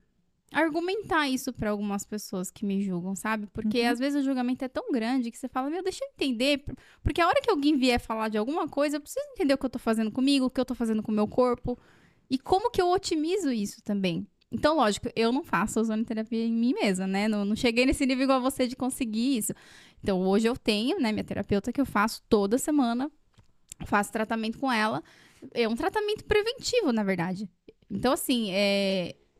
argumentar isso pra algumas pessoas que me julgam, sabe? Porque às vezes o julgamento é tão grande que você fala, meu, deixa eu entender. Porque a hora que alguém vier falar de alguma coisa, eu preciso entender o que eu tô fazendo comigo, o que eu tô fazendo com o meu corpo. E como que eu otimizo isso também. Então, lógico, eu não faço ozonoterapia em mim mesma, né? Não cheguei nesse nível igual você de conseguir isso. Então, hoje eu tenho, né, minha terapeuta que eu faço toda semana. Faço tratamento com ela. É um tratamento preventivo, na verdade. Então, assim,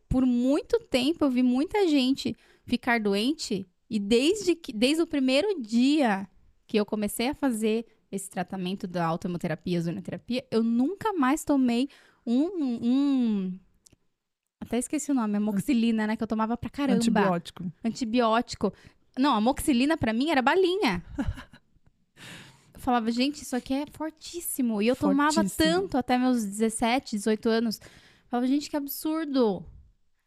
por muito tempo eu vi muita gente ficar doente. E desde o primeiro dia que eu comecei a fazer esse tratamento da autohemoterapia, ozonoterapia, eu nunca mais tomei até esqueci o nome, amoxicilina, né? Que eu tomava pra caramba. Antibiótico. Não, a amoxicilina pra mim era balinha. Eu falava, gente, isso aqui é fortíssimo. E eu tomava tanto até meus 17, 18 anos. Eu falava, gente, que absurdo.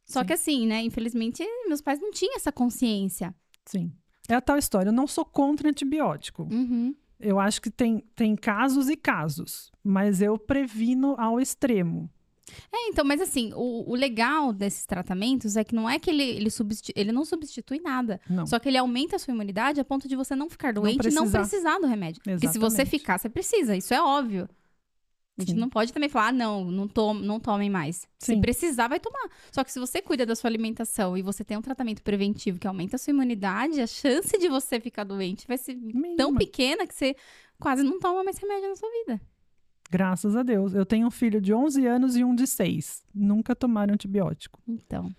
Só que assim, né? Infelizmente, meus pais não tinham essa consciência. Sim. É a tal história. Eu não sou contra antibiótico. Uhum. Eu acho que tem casos e casos. Mas eu previno ao extremo. Então, mas assim, o legal desses tratamentos é que não é que ele não substitui nada. Não. Só que ele aumenta a sua imunidade a ponto de você não ficar doente e não precisar do remédio. Exatamente. Porque se você ficar, você precisa. Isso é óbvio. A gente não pode também falar, não tomem mais. Sim. Se precisar, vai tomar. Só que se você cuida da sua alimentação e você tem um tratamento preventivo que aumenta a sua imunidade, a chance de você ficar doente vai ser tão pequena que você quase não toma mais remédio na sua vida. Graças a Deus. Eu tenho um filho de 11 anos e um de 6. Nunca tomaram antibiótico. Então.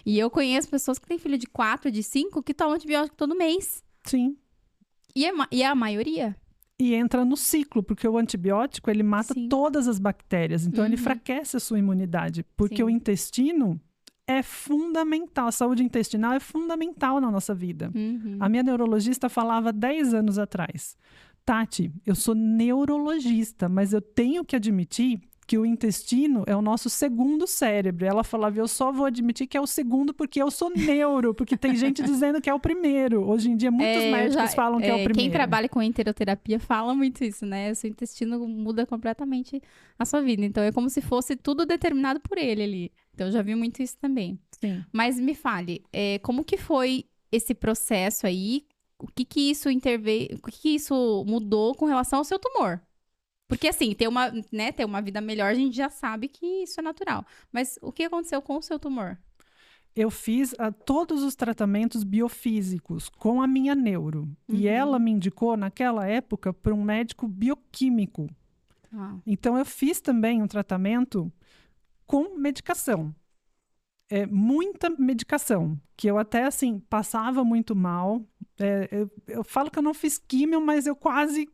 E eu conheço pessoas que têm filho de 4, de 5, que tomam antibiótico todo mês. Sim. E é a maioria? E entra no ciclo, porque o antibiótico, ele mata todas as bactérias. Então, ele enfraquece a sua imunidade. Porque o intestino é fundamental. A saúde intestinal é fundamental na nossa vida. A minha neurologista falava 10 anos atrás. Tati, eu sou neurologista, mas eu tenho que admitir que o intestino é o nosso segundo cérebro. Ela falava, eu só vou admitir que é o segundo porque eu sou neuro, porque tem gente dizendo que é o primeiro. Hoje em dia, muitos médicos falam que é o primeiro. Quem trabalha com enteroterapia fala muito isso, né? O seu intestino muda completamente a sua vida. Então, é como se fosse tudo determinado por ele ali. Então, eu já vi muito isso também. Sim. Mas me fale, como que foi esse processo aí? O que isso mudou com relação ao seu tumor? Porque assim, ter uma vida melhor, a gente já sabe que isso é natural. Mas o que aconteceu com o seu tumor? Eu fiz todos os tratamentos biofísicos com a minha neuro. E ela me indicou, naquela época, para um médico bioquímico. Então, eu fiz também um tratamento com medicação. Muita medicação, que eu até, assim, passava muito mal. Eu falo que eu não fiz químio, mas eu quase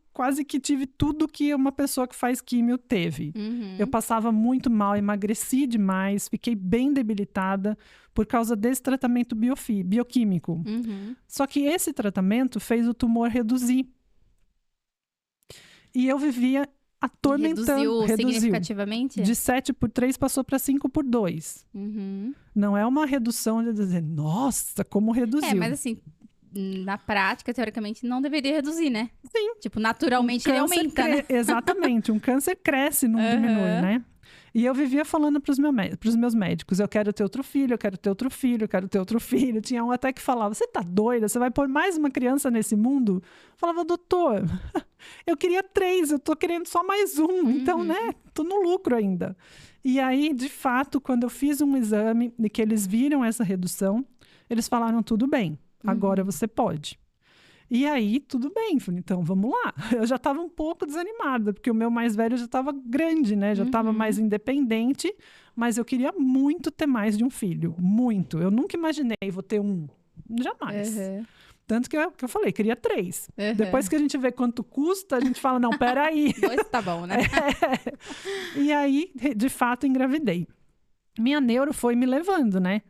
que tive tudo que uma pessoa que faz químio teve. Eu passava muito mal, emagreci demais, fiquei bem debilitada por causa desse tratamento bioquímico. Só que esse tratamento fez o tumor reduzir. E eu vivia atormentando. Reduziu significativamente? De 7/3 passou para 5/2. Não é uma redução de dizer, nossa, como reduziu. Mas assim, na prática, teoricamente, não deveria reduzir, né? Sim. Tipo, naturalmente ele aumenta, né? Exatamente. Um câncer cresce, não diminui, né? E eu vivia falando para os meus médicos, eu quero ter outro filho, eu quero ter outro filho, eu quero ter outro filho. Tinha um até que falava, você tá doida? Você vai pôr mais uma criança nesse mundo? Eu falava, doutor, eu queria 3, eu tô querendo só mais um. Então, né, tô no lucro ainda. E aí, de fato, quando eu fiz um exame e que eles viram essa redução, eles falaram, tudo bem, agora você pode. E aí, tudo bem. Falei, então, vamos lá. Eu já estava um pouco desanimada, porque o meu mais velho já estava grande, né? Já estava mais independente, mas eu queria muito ter mais de um filho. Muito. Eu nunca imaginei, vou ter um. Jamais. Tanto que eu falei, queria 3. Depois que a gente vê quanto custa, a gente fala, não, peraí. 2 tá bom, né? E aí, de fato, engravidei. Minha neuro foi me levando, né?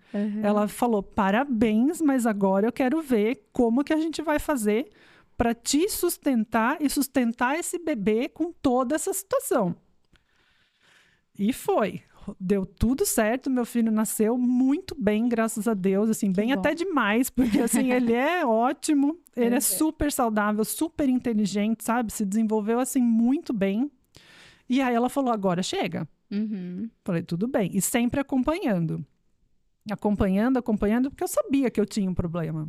Ela falou, parabéns, mas agora eu quero ver como que a gente vai fazer para te sustentar e sustentar esse bebê com toda essa situação. E foi. Deu tudo certo, meu filho nasceu muito bem, graças a Deus, assim, bem até demais, porque assim, ele é ótimo, ele é super saudável, super inteligente, sabe? Se desenvolveu assim muito bem. E aí ela falou, agora chega. Falei, tudo bem. E sempre acompanhando. Acompanhando, porque eu sabia que eu tinha um problema.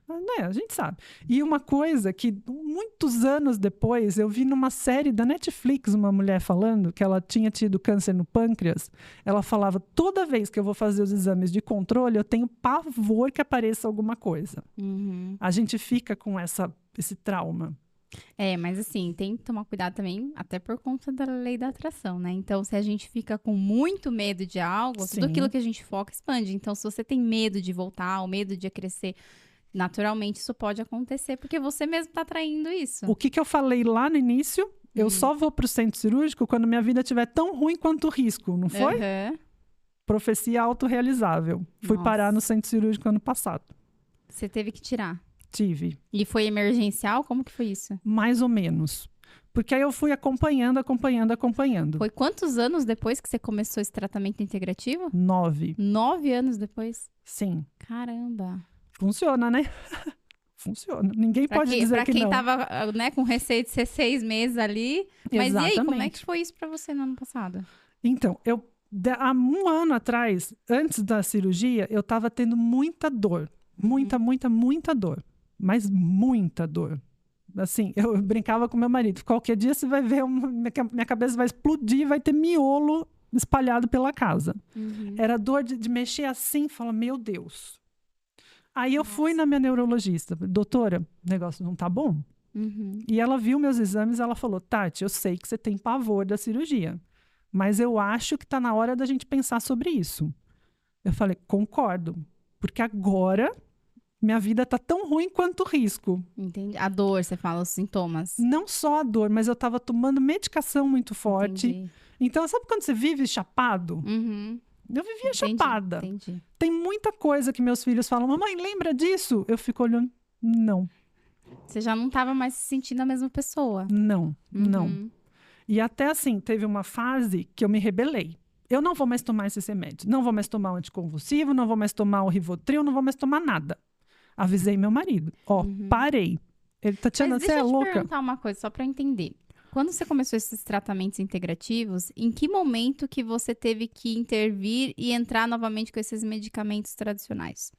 Né, a gente sabe. E uma coisa que, muitos anos depois, eu vi numa série da Netflix uma mulher falando que ela tinha tido câncer no pâncreas. Ela falava, toda vez que eu vou fazer os exames de controle, eu tenho pavor que apareça alguma coisa. A gente fica com esse trauma. Mas assim, tem que tomar cuidado também, até por conta da lei da atração, né? Então, se a gente fica com muito medo de algo, tudo aquilo que a gente foca expande. Então, se você tem medo de voltar, ou medo de crescer, naturalmente isso pode acontecer, porque você mesmo tá atraindo isso. O que eu falei lá no início, eu só vou pro centro cirúrgico quando minha vida estiver tão ruim quanto o risco, não foi? Profecia autorrealizável. Fui parar no centro cirúrgico ano passado. Você teve que tirar? Tive. E foi emergencial? Como que foi isso? Mais ou menos. Porque aí eu fui acompanhando. Foi quantos anos depois que você começou esse tratamento integrativo? 9. 9 anos depois? Sim. Caramba. Funciona, né? Funciona. Ninguém pode dizer que não. Pra quem tava, né, com receio de ser 6 meses ali. Mas Exatamente. E aí, como é que foi isso pra você no ano passado? Então, há um ano atrás, antes da cirurgia, eu tava tendo muita dor. Muita dor. Mas muita dor. Assim, eu brincava com meu marido. Qualquer dia você vai ver, minha cabeça vai explodir, vai ter miolo espalhado pela casa. Era dor de mexer assim, fala, meu Deus. Aí eu fui na minha neurologista. Doutora, o negócio não tá bom? E ela viu meus exames, ela falou, Tati, eu sei que você tem pavor da cirurgia, mas eu acho que tá na hora da gente pensar sobre isso. Eu falei, concordo. Porque agora minha vida tá tão ruim quanto o risco. Entendi. A dor, você fala, os sintomas. Não só a dor, mas eu tava tomando medicação muito forte. Entendi. Então, sabe quando você vive chapado? Eu vivia chapada. Entendi. Tem muita coisa que meus filhos falam, mamãe, lembra disso? Eu fico olhando, não. Você já não tava mais se sentindo a mesma pessoa. Não. E até assim, teve uma fase que eu me rebelei. Eu não vou mais tomar esses remédios. Não vou mais tomar o anticonvulsivo, não vou mais tomar o Rivotril, não vou mais tomar nada. Avisei meu marido. Parei. Ele, Tatiana, você é louca? Deixa eu te perguntar uma coisa, só pra entender. Quando você começou esses tratamentos integrativos, em que momento que você teve que intervir e entrar novamente com esses medicamentos tradicionais?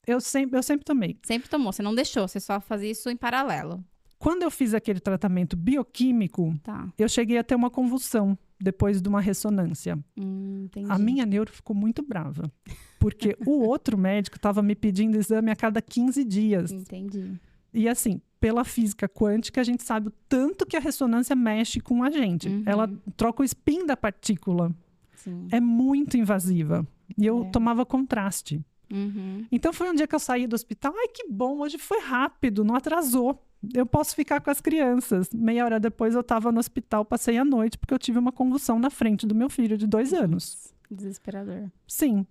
Eu sempre tomei. Sempre tomou, você não deixou, você só fazia isso em paralelo. Quando eu fiz aquele tratamento bioquímico, Tá. eu cheguei a ter uma convulsão depois de uma ressonância. Entendi. A minha neuro ficou muito brava, porque o outro médico estava me pedindo exame a cada 15 dias. Entendi. E assim, pela física quântica, a gente sabe o tanto que a ressonância mexe com a gente. Uhum. Ela troca o spin da partícula. Sim. É muito invasiva. E eu É. tomava contraste. Uhum. Então foi um dia que eu saí do hospital. Ai, que bom, hoje foi rápido, não atrasou. Eu posso ficar com as crianças. Meia hora depois eu estava no hospital, passei a noite, porque eu tive uma convulsão na frente do meu filho de 2 anos. Desesperador. Sim,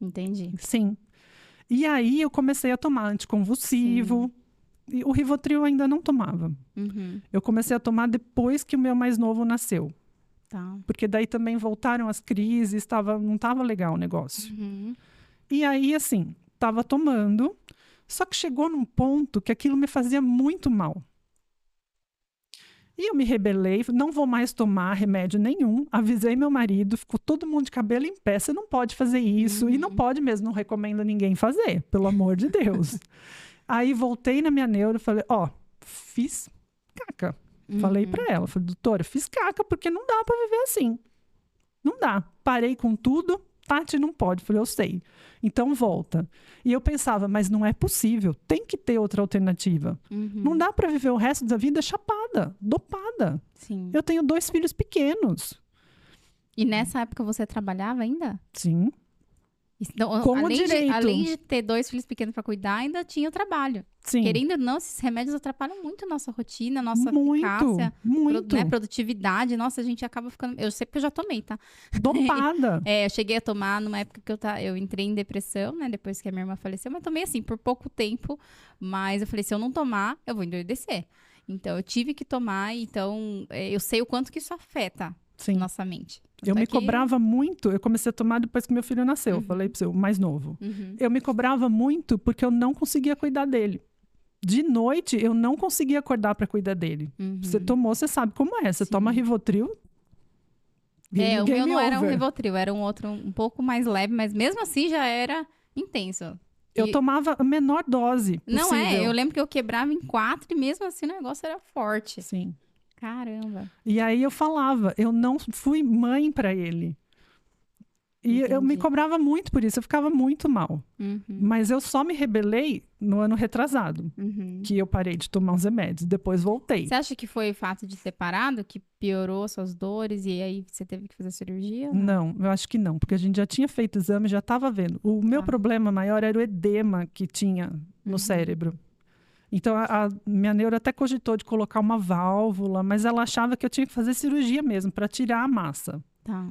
Entendi. sim. E aí eu comecei a tomar anticonvulsivo. E o Rivotril eu ainda não tomava. Uhum. Eu comecei a tomar depois que o meu mais novo nasceu. Tá. Porque daí também voltaram as crises, não estava legal o negócio. Uhum. E aí, assim, estava tomando, só que chegou num ponto que aquilo me fazia muito mal. E eu me rebelei, não vou mais tomar remédio nenhum, avisei meu marido, ficou todo mundo de cabelo em pé, você não pode fazer isso, e não pode mesmo, não recomendo ninguém fazer, pelo amor de Deus. Aí voltei na minha neuro e falei, fiz caca. Falei pra ela, falei, doutora, fiz caca porque não dá pra viver assim. Não dá. Parei com tudo, Tati não pode. Falei, eu sei. Então volta. E eu pensava, mas não é possível, tem que ter outra alternativa. Não dá pra viver o resto da vida chapada, dopada. Sim. Eu tenho 2 filhos pequenos. E nessa época você trabalhava ainda? Sim. Então, Como direito. além de ter 2 filhos pequenos para cuidar, ainda tinha o trabalho. Sim. Querendo ou não, esses remédios atrapalham muito a nossa rotina, a nossa muito, eficácia, muito. produtividade. Nossa, a gente acaba ficando... Eu sei porque eu já tomei, tá? Dopada. Eu cheguei a tomar numa época que eu entrei em depressão, né? Depois que a minha irmã faleceu. Mas tomei, assim, por pouco tempo. Mas eu falei, se eu não tomar, eu vou endoidecer. Então, eu tive que tomar. Então, eu sei o quanto que isso afeta Sim. nossa mente. Eu Tanto me é que- cobrava muito, eu comecei a tomar depois que meu filho nasceu, falei pro seu, o mais novo. Eu me cobrava muito porque eu não conseguia cuidar dele. De noite, eu não conseguia acordar para cuidar dele. Você tomou, você sabe como é. Você toma Rivotril, o meu game não era um over. Rivotril, era um outro um pouco mais leve, mas mesmo assim já era intenso. Eu tomava a menor dose possível. Não eu lembro que eu quebrava em 4 e mesmo assim o negócio era forte. Sim. Caramba. E aí eu falava, eu não fui mãe para ele. E eu me Entendi. cobrava muito por isso, eu ficava muito mal. Mas eu só me rebelei no ano retrasado, que eu parei de tomar os remédios, depois voltei. Você acha que foi o fato de ter parado que piorou suas dores e aí você teve que fazer cirurgia? Não, eu acho que não, porque a gente já tinha feito exame, já estava vendo. O meu problema maior era o edema que tinha no cérebro. Então, a minha neuro até cogitou de colocar uma válvula, mas ela achava que eu tinha que fazer cirurgia mesmo, para tirar a massa. Tá.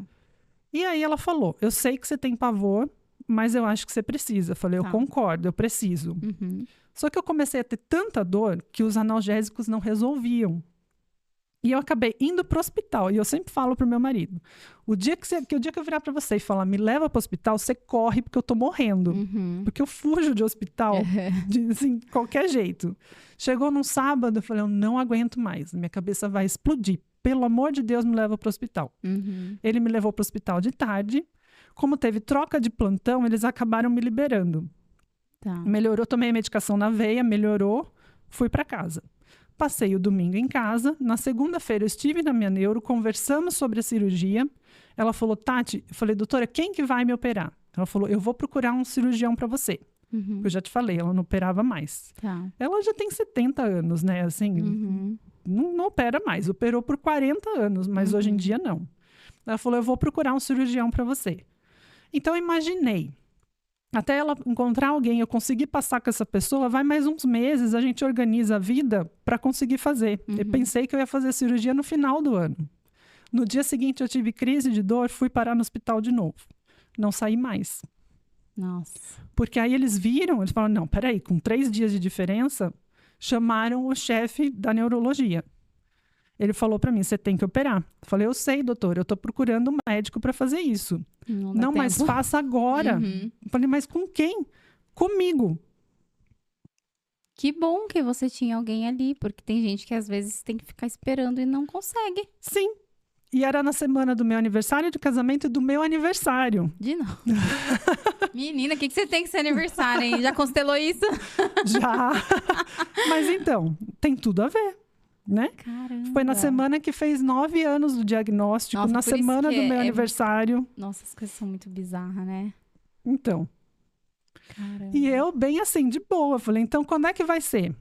E aí ela falou, eu sei que você tem pavor, mas eu acho que você precisa. Eu falei, eu concordo, eu preciso. Só que eu comecei a ter tanta dor que os analgésicos não resolviam. E eu acabei indo para o hospital. E eu sempre falo pro meu marido, o dia que eu virar para você e falar, me leva para o hospital, você corre porque eu tô morrendo. Porque eu fujo de hospital de assim, qualquer jeito. Chegou num sábado, eu falei, eu não aguento mais. Minha cabeça vai explodir. Pelo amor de Deus, me leva para o hospital. Ele me levou para o hospital de tarde. Como teve troca de plantão, eles acabaram me liberando. Tá. Melhorou, tomei a medicação na veia, melhorou, fui para casa. Passei o domingo em casa. Na segunda-feira eu estive na minha neuro, conversamos sobre a cirurgia. Ela falou, Tati, eu falei, doutora, quem que vai me operar? Ela falou, eu vou procurar um cirurgião para você. Eu já te falei, ela não operava mais. Tá. Ela já tem 70 anos, né? Assim, não opera mais. Operou por 40 anos, mas hoje em dia não. Ela falou, eu vou procurar um cirurgião para você. Então, eu imaginei. Até ela encontrar alguém, eu conseguir passar com essa pessoa, vai mais uns meses, a gente organiza a vida para conseguir fazer. Eu pensei que eu ia fazer a cirurgia no final do ano. No dia seguinte, eu tive crise de dor, fui parar no hospital de novo. Não saí mais. Nossa. Porque aí eles viram, eles falaram, não, peraí, com 3 dias de diferença, chamaram o chefe da neurologia. Ele falou para mim, você tem que operar. Eu falei, eu sei, doutor, eu tô procurando um médico para fazer isso. Não, mas faça agora. Eu falei, mas com quem? Comigo. Que bom que você tinha alguém ali, porque tem gente que às vezes tem que ficar esperando e não consegue. Sim. E era na semana do meu aniversário de casamento e do meu aniversário. De novo. Menina, o que você tem que ser aniversário, hein? Já constelou isso? Já. Mas então, tem tudo a ver, né? Caramba. Foi na semana que fez 9 anos do diagnóstico, Nossa, na por isso semana que do meu é- aniversário. Nossa, as coisas são muito bizarras, né? Então, Caramba. e eu bem assim, de boa. Falei, então quando é que vai ser?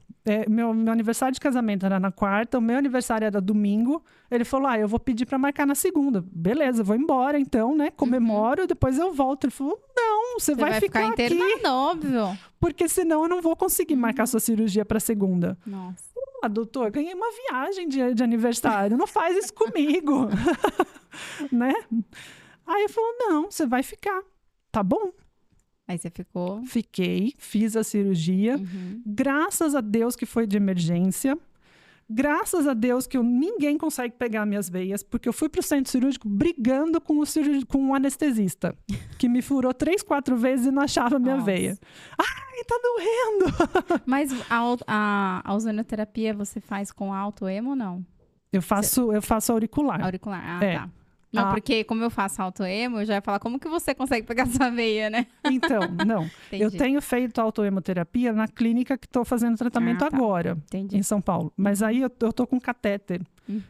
Meu aniversário de casamento era na quarta, o meu aniversário era domingo. Ele falou, eu vou pedir pra marcar na segunda. Beleza, vou embora então, né? Comemoro, depois eu volto. Ele falou, não, você vai ficar aqui, internado, óbvio. porque senão eu não vou conseguir marcar sua cirurgia pra segunda. Nossa. Doutor, ganhei uma viagem de aniversário, não faz isso comigo. Né? Aí ele falou, não, você vai ficar. Tá bom. Aí você ficou... Fiquei, fiz a cirurgia. Graças a Deus que foi de emergência. Graças a Deus que ninguém consegue pegar minhas veias, porque eu fui pro centro cirúrgico brigando com o anestesista, que me furou 3, 4 vezes e não achava minha veia. Ai, tá doendo! Mas a ozonioterapia você faz com autoemo ou não? Eu faço auricular. Auricular, É. tá. Não, porque como eu faço autoemo, eu já ia falar, como que você consegue pegar sua veia, né? Então, não. Entendi. Eu tenho feito autoemoterapia na clínica que estou fazendo tratamento tá. agora, Entendi. em São Paulo. Mas aí eu tô com catéter.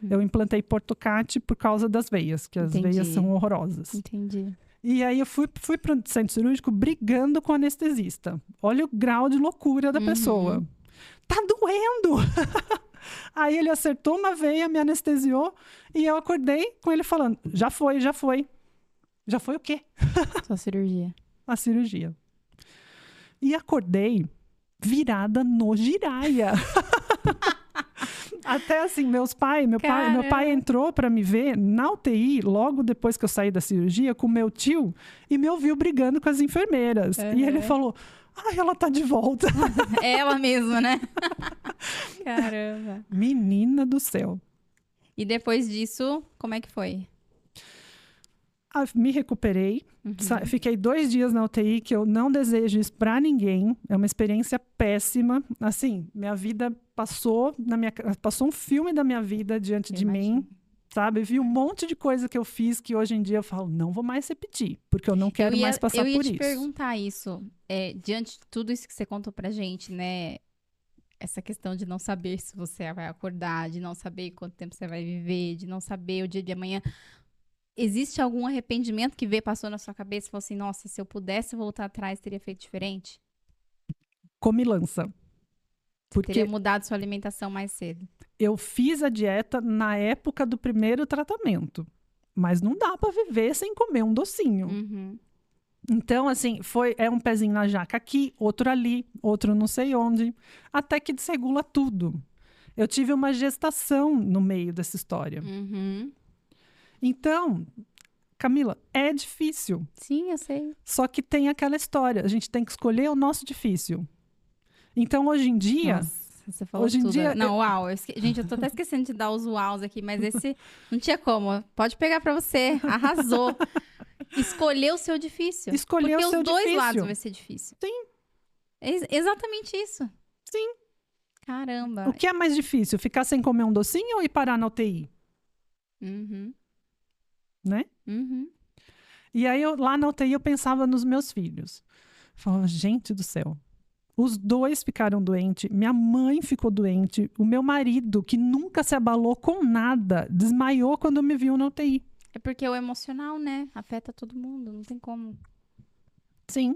Eu implantei portocate por causa das veias, que as Entendi. veias são horrorosas. Entendi. E aí eu fui pro centro cirúrgico brigando com o anestesista. Olha o grau de loucura da pessoa. Tá doendo! Aí ele acertou uma veia, me anestesiou e eu acordei com ele falando, já foi. Já foi o quê? Sua cirurgia. A cirurgia. E acordei virada no giraia. Até assim, meu pai entrou para me ver na UTI logo depois que eu saí da cirurgia com meu tio e me ouviu brigando com as enfermeiras. E ele falou, ela tá de volta. É ela mesma, né? Caramba. Menina do céu. E depois disso, como é que foi? Me recuperei. Fiquei 2 dias na UTI, que eu não desejo isso pra ninguém. É uma experiência péssima. Assim, minha vida passou um filme da minha vida diante de mim, sabe? Vi um monte de coisa que eu fiz que hoje em dia eu falo, não vou mais repetir, porque eu não quero mais passar por isso. Eu ia te perguntar isso. Diante de tudo isso que você contou pra gente, né? Essa questão de não saber se você vai acordar, de não saber quanto tempo você vai viver, de não saber o dia de amanhã. Existe algum arrependimento que passou na sua cabeça e falou assim, nossa, se eu pudesse voltar atrás, teria feito diferente? Comilança. Porque teria mudado sua alimentação mais cedo. Eu fiz a dieta na época do primeiro tratamento, mas não dá para viver sem comer um docinho. Então, assim, é um pezinho na jaca aqui, outro ali, outro não sei onde, até que desregula tudo. Eu tive uma gestação no meio dessa história. Então, Camila, é difícil. Sim, eu sei. Só que tem aquela história, a gente tem que escolher o nosso difícil. Então, hoje em dia... Nossa, você falou hoje em tudo. dia, não, uau. Gente, eu tô até esquecendo de dar os uaus aqui, mas esse não tinha como. Pode pegar pra você. Arrasou. Escolher o seu difícil. Escolher o seu difícil. Porque os dois lados vai ser difícil. Sim. É exatamente isso. Sim. Caramba. O que é mais difícil? Ficar sem comer um docinho ou ir parar na UTI? Né? E aí, lá na UTI, eu pensava nos meus filhos. Falava, gente do céu. Os dois ficaram doentes. Minha mãe ficou doente. O meu marido, que nunca se abalou com nada, desmaiou quando me viu na UTI. É porque o emocional, né? Afeta todo mundo. Não tem como. Sim.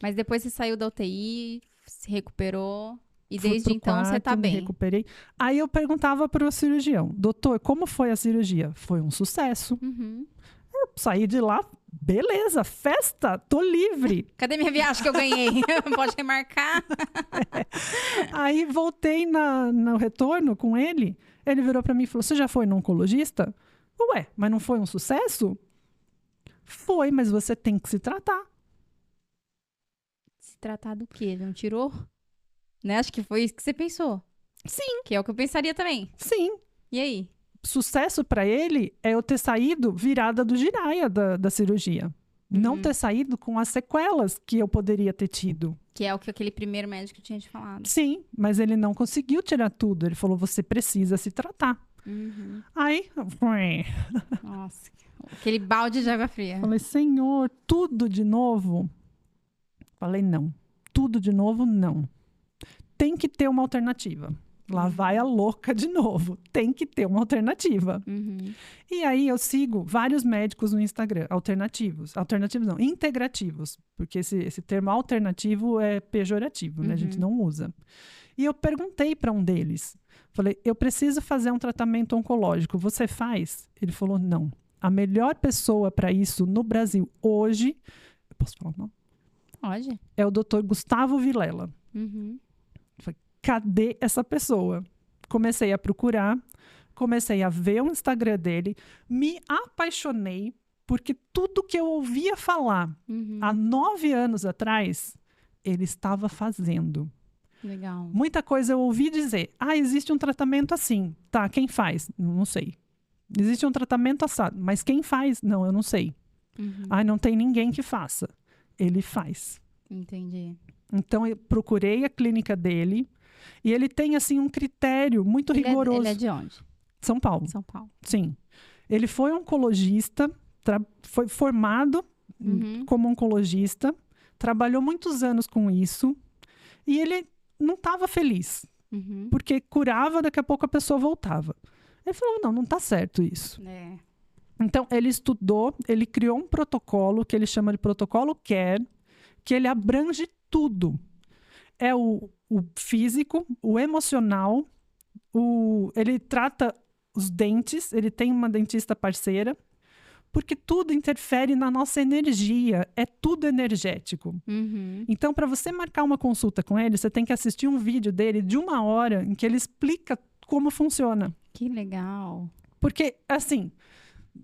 Mas depois você saiu da UTI, se recuperou. E Fui desde então quarto, você tá bem. Me recuperei. Aí eu perguntava para o cirurgião, doutor, como foi a cirurgia? Foi um sucesso. Eu saí de lá, beleza, festa, tô livre. Cadê minha viagem que eu ganhei? Pode remarcar? Aí voltei no retorno com ele. Ele virou para mim e falou, você já foi no oncologista? Ué, mas não foi um sucesso? Foi, mas você tem que se tratar. Se tratar do quê? Ele não tirou? Né? Acho que foi isso que você pensou. Sim. Que é o que eu pensaria também. Sim. E aí? Sucesso para ele é eu ter saído virada do giraia da cirurgia. Não ter saído com as sequelas que eu poderia ter tido. Que é o que aquele primeiro médico tinha te falado. Sim, mas ele não conseguiu tirar tudo. Ele falou, você precisa se tratar. Aí, nossa, aquele balde de água fria. falei, Senhor, tudo de novo. Falei, não. Tudo de novo, não. Tem que ter uma alternativa. Lá vai a louca de novo. Tem que ter uma alternativa. E aí eu sigo vários médicos no Instagram, alternativos. Alternativos não, integrativos. Porque esse termo alternativo é pejorativo, né? A gente não usa. E eu perguntei para um deles. Falei, eu preciso fazer um tratamento oncológico. Você faz? Ele falou, não. A melhor pessoa para isso no Brasil hoje... Eu posso falar o nome? Pode. É o Dr. Gustavo Vilela. Falei, cadê essa pessoa? Comecei a procurar, comecei a ver o Instagram dele, me apaixonei, porque tudo que eu ouvia falar há 9 anos atrás, ele estava fazendo. Legal. Muita coisa eu ouvi dizer, existe um tratamento assim. Tá, quem faz? Não sei. Existe um tratamento assado, mas quem faz? Não, eu não sei. Não tem ninguém que faça. Ele faz. Entendi. Então, eu procurei a clínica dele e ele tem, assim, um critério muito rigoroso. Ele é de onde? São Paulo. São Paulo. Sim. Ele foi oncologista, foi formado como oncologista, trabalhou muitos anos com isso e ele não estava feliz, porque curava, daqui a pouco a pessoa voltava. Ele falou, não está certo isso. Então, ele estudou, ele criou um protocolo que ele chama de protocolo CARE, que ele abrange tudo. É o físico, o emocional, ele trata os dentes, ele tem uma dentista parceira, porque tudo interfere na nossa energia, é tudo energético. Então, para você marcar uma consulta com ele, você tem que assistir um vídeo dele de 1 hora em que ele explica como funciona. Que legal. Porque, assim...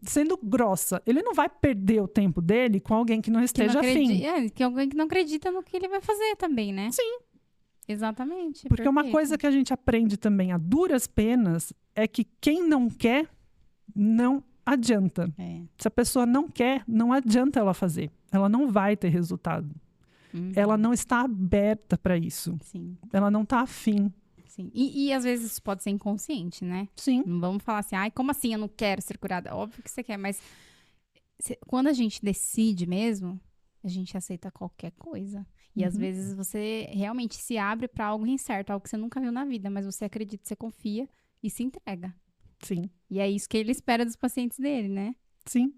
Sendo grossa, ele não vai perder o tempo dele com alguém que não esteja afim. Que alguém que não acredita no que ele vai fazer também, né? Sim. Exatamente. Porque uma coisa que a gente aprende também a duras penas é que quem não quer, não adianta. Se a pessoa não quer, não adianta ela fazer. Ela não vai ter resultado. Ela não está aberta para isso. Sim. Ela não está afim. Sim. E às vezes isso pode ser inconsciente, né? Sim. Não vamos falar assim, como assim eu não quero ser curada? Óbvio que você quer, mas quando a gente decide mesmo, a gente aceita qualquer coisa. E às vezes você realmente se abre para algo incerto, algo que você nunca viu na vida, mas você acredita, você confia e se entrega. Sim. E é isso que ele espera dos pacientes dele, né? Sim.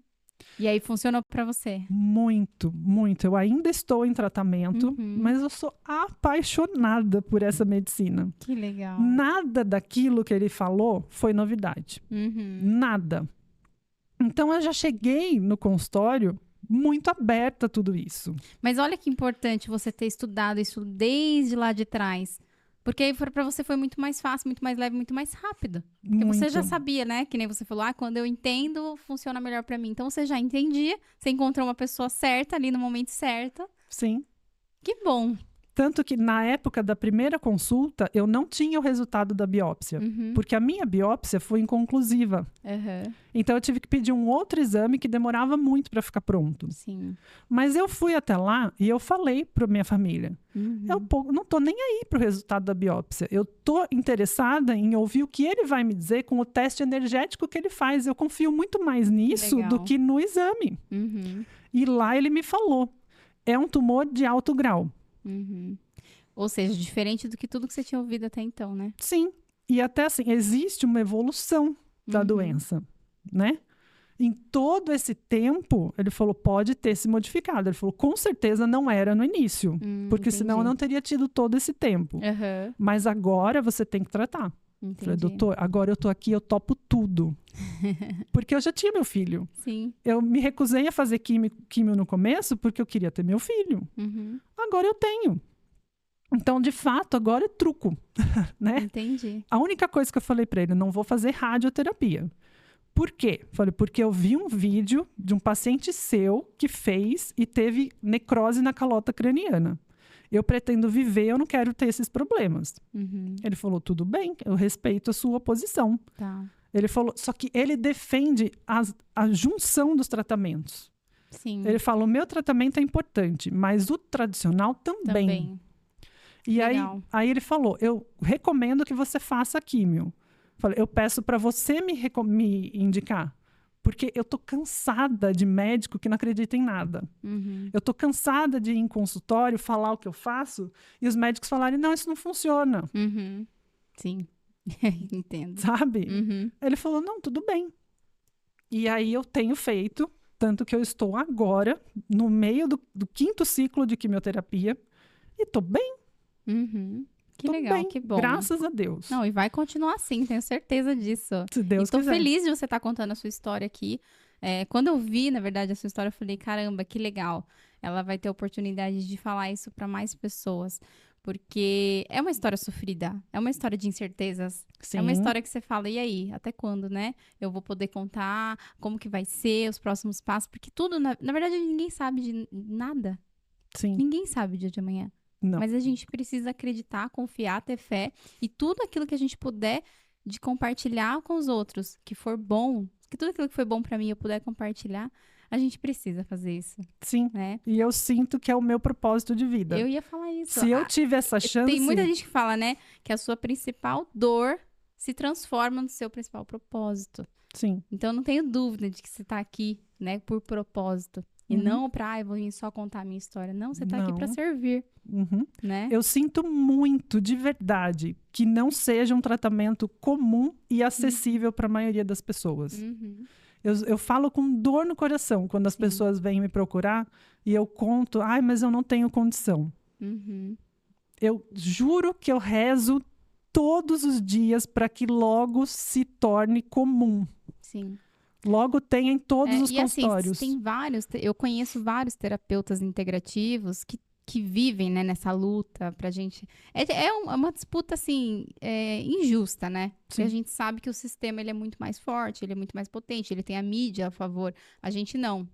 E aí funcionou para você? Muito, muito. Eu ainda estou em tratamento, mas eu sou apaixonada por essa medicina. Que legal. Nada daquilo que ele falou foi novidade. Nada. Então, eu já cheguei no consultório muito aberta a tudo isso. Mas olha que importante você ter estudado isso desde lá de trás. Porque aí para você foi muito mais fácil, muito mais leve, muito mais rápido. Porque você já sabia, né? Que nem você falou, quando eu entendo, funciona melhor para mim. Então você já entendia, você encontrou uma pessoa certa ali no momento certo. Sim. Que bom. Tanto que na época da primeira consulta, eu não tinha o resultado da biópsia. Porque a minha biópsia foi inconclusiva. Então eu tive que pedir um outro exame que demorava muito para ficar pronto. Sim. Mas eu fui até lá e eu falei para minha família. Eu não tô nem aí pro resultado da biópsia. Eu tô interessada em ouvir o que ele vai me dizer com o teste energético que ele faz. Eu confio muito mais nisso do que no exame. E lá ele me falou. É um tumor de alto grau. Ou seja, diferente do que tudo que você tinha ouvido até então, né? Sim. E até assim, existe uma evolução da doença, né? Em todo esse tempo, ele falou, pode ter se modificado. Ele falou, com certeza não era no início. Porque senão eu não teria tido todo esse tempo. Mas agora você tem que tratar. Entendi. Falei, doutor, agora eu tô aqui, eu topo tudo. Porque eu já tinha meu filho. Sim. Eu me recusei a fazer químio no começo porque eu queria ter meu filho. Agora eu tenho. Então, de fato, agora é truco, né? Entendi. A única coisa que eu falei para ele, não vou fazer radioterapia. Por quê? Falei, porque eu vi um vídeo de um paciente seu que fez e teve necrose na calota craniana. Eu pretendo viver, eu não quero ter esses problemas. Ele falou, tudo bem, eu respeito a sua posição. Tá. Ele falou, só que ele defende a junção dos tratamentos. Sim. Ele fala, o meu tratamento é importante, mas o tradicional também. E aí ele falou, eu recomendo que você faça químio. Falei, eu peço para você me indicar, Porque eu tô cansada de médico que não acredita em nada. Eu tô cansada de ir em consultório, falar o que eu faço, e os médicos falarem, não, isso não funciona. Sim, entendo. Sabe? Ele falou, não, tudo bem. E aí eu tenho feito, tanto que eu estou agora, no meio do 5º ciclo de quimioterapia, e tô bem. Que Tô legal, bem, que bom. graças a Deus. Não, e vai continuar assim, tenho certeza disso. Se Deus e tô quiser. feliz de você estar contando a sua história aqui. Quando eu vi, na verdade, a sua história, eu falei, caramba, que legal. Ela vai ter a oportunidade de falar isso para mais pessoas. Porque é uma história sofrida, é uma história de incertezas. Sim. É uma história que você fala, e aí, até quando, né? Eu vou poder contar como que vai ser, os próximos passos. Porque tudo, na verdade, ninguém sabe de nada. Sim. Ninguém sabe o dia de amanhã. Não. Mas a gente precisa acreditar, confiar, ter fé. E tudo aquilo que a gente puder de compartilhar com os outros, que for bom, que tudo aquilo que foi bom pra mim eu puder compartilhar, a gente precisa fazer isso, Sim. né? E eu sinto que é o meu propósito de vida. Eu ia falar isso. Se eu tive essa chance... Tem muita gente que fala, né, que a sua principal dor se transforma no seu principal propósito. Sim. Então, eu não tenho dúvida de que você tá aqui, né, por propósito. E não pra, eu vou vir só contar a minha história. Não, você tá aqui pra servir, né? Eu sinto muito, de verdade, que não seja um tratamento comum e acessível para a maioria das pessoas. Eu falo com dor no coração quando as pessoas vêm me procurar e eu conto, mas eu não tenho condição. Eu juro que eu rezo todos os dias para que logo se torne comum. Sim. Logo tenha em todos os consultórios. Assim, eu conheço vários terapeutas integrativos que vivem, né, nessa luta pra gente. É uma disputa, assim, injusta, né? Porque a gente sabe que o sistema ele é muito mais forte, ele é muito mais potente, ele tem a mídia a favor. A gente não.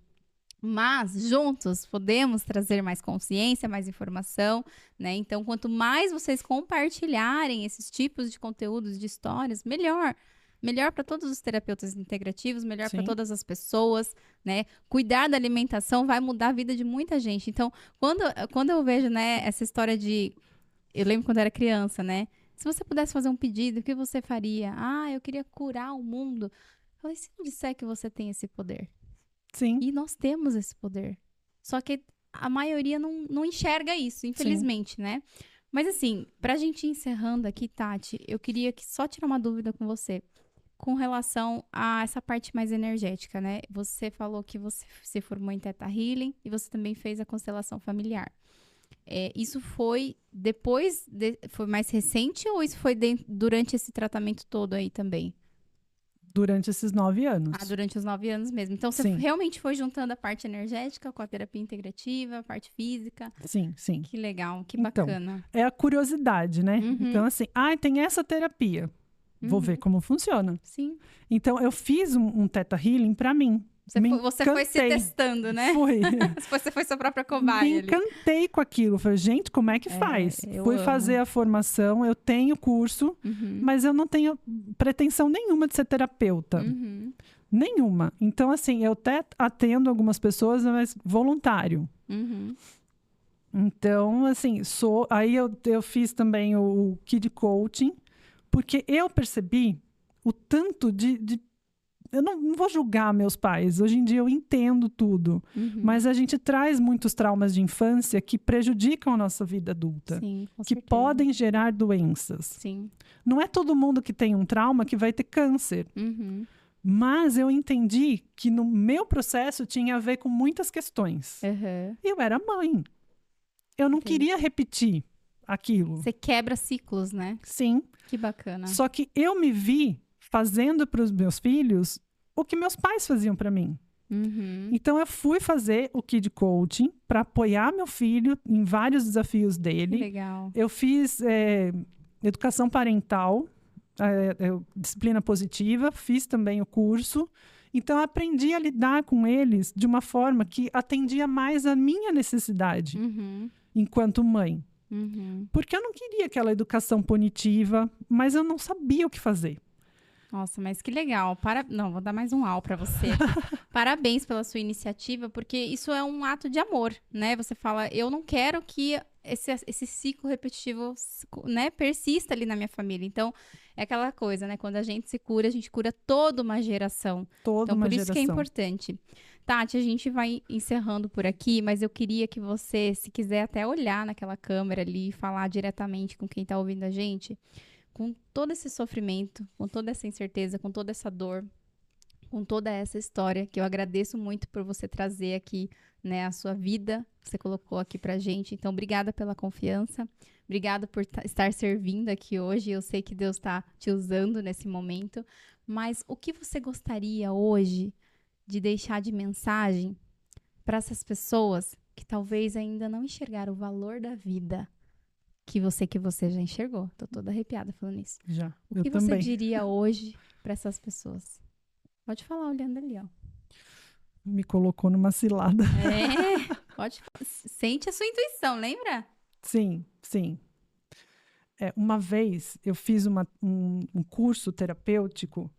Mas, juntos, podemos trazer mais consciência, mais informação, né? Então, quanto mais vocês compartilharem esses tipos de conteúdos, de histórias, melhor. Melhor para todos os terapeutas integrativos, melhor para todas as pessoas, né? Cuidar da alimentação vai mudar a vida de muita gente. Então, quando eu vejo, né, essa história de... Eu lembro quando eu era criança, né? Se você pudesse fazer um pedido, o que você faria? Eu queria curar o mundo. Eu falei, se eu disser que você tem esse poder? Sim. E nós temos esse poder. Só que a maioria não enxerga isso, infelizmente, né? Mas assim, pra gente ir encerrando aqui, Tati, eu queria só tirar uma dúvida com você. Com relação a essa parte mais energética, né? Você falou que você se formou em Theta Healing e você também fez a constelação familiar. Isso foi depois, foi mais recente ou isso foi durante esse tratamento todo aí também? Durante esses 9 anos. Durante os 9 anos mesmo. Então, você realmente foi juntando a parte energética com a terapia integrativa, a parte física. Sim. Que legal, que bacana. É a curiosidade, né? Então, assim, tem essa terapia. Vou ver como funciona. Sim. Então, eu fiz um Theta Healing pra mim. Você foi se testando, né? Fui. Você foi sua própria cobaia. Me encantei com aquilo. Falei, gente, como é que faz? Fui fazer a formação, eu tenho curso, mas eu não tenho pretensão nenhuma de ser terapeuta. Nenhuma. Então, assim, eu até atendo algumas pessoas, mas voluntário. Então, assim, aí eu fiz também o Kid Coaching, porque eu percebi o tanto de eu não vou julgar meus pais. Hoje em dia eu entendo tudo. Mas a gente traz muitos traumas de infância que prejudicam a nossa vida adulta. Sim, com que certeza. Podem gerar doenças. Sim. Não é todo mundo que tem um trauma que vai ter câncer. Mas eu entendi que no meu processo tinha a ver com muitas questões. Eu era mãe. Eu não queria repetir aquilo. Você quebra ciclos, né? Sim. Que bacana. Só que eu me vi fazendo para os meus filhos o que meus pais faziam para mim. Então, eu fui fazer o Kid Coaching para apoiar meu filho em vários desafios dele. Que legal. Eu fiz educação parental, disciplina positiva, fiz também o curso. Então, eu aprendi a lidar com eles de uma forma que atendia mais a minha necessidade enquanto mãe. Porque eu não queria aquela educação punitiva, mas eu não sabia o que fazer. Nossa, mas que legal. Não, vou dar mais um au pra você. Parabéns pela sua iniciativa, porque isso é um ato de amor, né? Você fala, eu não quero que esse ciclo repetitivo, né, persista ali na minha família. Então, é aquela coisa, né? Quando a gente cura toda uma geração. Toda Então, uma por isso que é geração. importante. Tati, a gente vai encerrando por aqui, mas eu queria que você, se quiser até olhar naquela câmera ali e falar diretamente com quem tá ouvindo a gente, com todo esse sofrimento, com toda essa incerteza, com toda essa dor, com toda essa história, que eu agradeço muito por você trazer aqui, né, a sua vida, que você colocou aqui pra gente. Então, obrigada pela confiança, obrigada por estar servindo aqui hoje. Eu sei que Deus está te usando nesse momento, mas o que você gostaria hoje de deixar de mensagem para essas pessoas que talvez ainda não enxergaram o valor da vida que você já enxergou? Tô toda arrepiada falando isso. Já, O eu que você também. diria hoje para essas pessoas? Pode falar olhando ali, ó. Me colocou numa cilada. Pode. Sente a sua intuição, lembra? Sim, sim. Uma vez eu fiz um curso terapêutico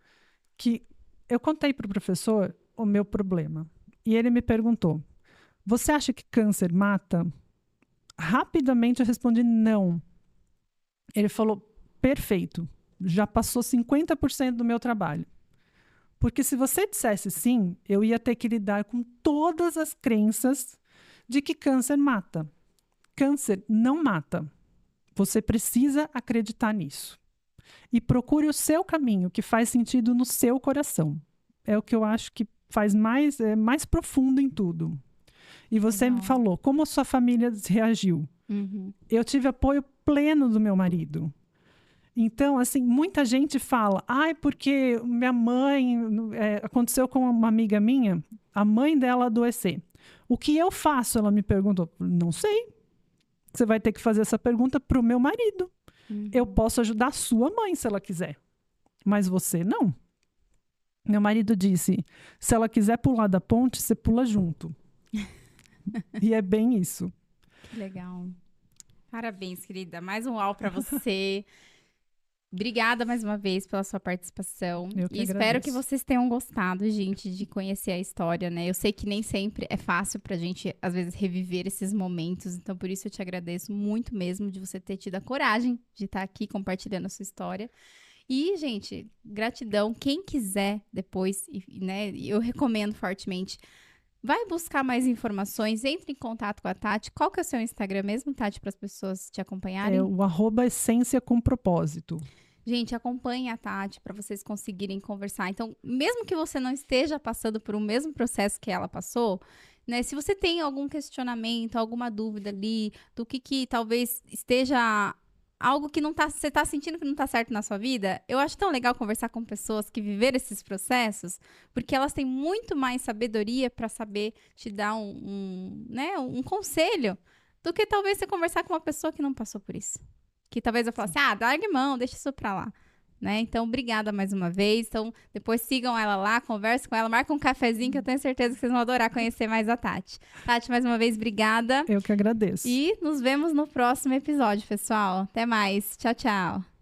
que eu contei para o professor o meu problema. E ele me perguntou: você acha que câncer mata? Rapidamente eu respondi não. Ele falou: perfeito, já passou 50% do meu trabalho. Porque se você dissesse sim, eu ia ter que lidar com todas as crenças de que câncer mata. Câncer não mata. Você precisa acreditar nisso. E procure o seu caminho, que faz sentido no seu coração. É o que eu acho que faz mais profundo em tudo. E você me falou, como a sua família reagiu? Uhum. Eu tive apoio pleno do meu marido. Então, assim, muita gente fala, porque minha mãe, aconteceu com uma amiga minha, a mãe dela adoecer. O que eu faço? Ela me perguntou. Não sei. Você vai ter que fazer essa pergunta para o meu marido. Uhum. Eu posso ajudar a sua mãe se ela quiser, mas você não. Meu marido disse, se ela quiser pular da ponte, você pula junto. E é bem isso. Que legal. Parabéns, querida. Mais um uau para você. Obrigada mais uma vez pela sua participação. Eu espero que vocês tenham gostado, gente, de conhecer a história, né? Eu sei que nem sempre é fácil pra gente, às vezes, reviver esses momentos. Então, por isso eu te agradeço muito mesmo de você ter tido a coragem de estar aqui compartilhando a sua história. E, gente, gratidão. Quem quiser depois, né? Eu recomendo fortemente. Vai buscar mais informações, entre em contato com a Tati. Qual que é o seu Instagram mesmo, Tati, para as pessoas te acompanharem? É o @essência com propósito. Gente, acompanhe a Tati para vocês conseguirem conversar. Então, mesmo que você não esteja passando por o mesmo processo que ela passou, né? Se você tem algum questionamento, alguma dúvida ali, do que talvez esteja algo que você está sentindo que não está certo na sua vida, eu acho tão legal conversar com pessoas que viveram esses processos, porque elas têm muito mais sabedoria para saber te dar um conselho do que talvez você conversar com uma pessoa que não passou por isso. Que talvez eu falasse, largue mão, deixa isso pra lá. Né? Então, obrigada mais uma vez. Então, depois sigam ela lá, conversem com ela, marquem um cafezinho que eu tenho certeza que vocês vão adorar conhecer mais a Tati. Tati, mais uma vez, obrigada. Eu que agradeço. E nos vemos no próximo episódio, pessoal. Até mais. Tchau, tchau.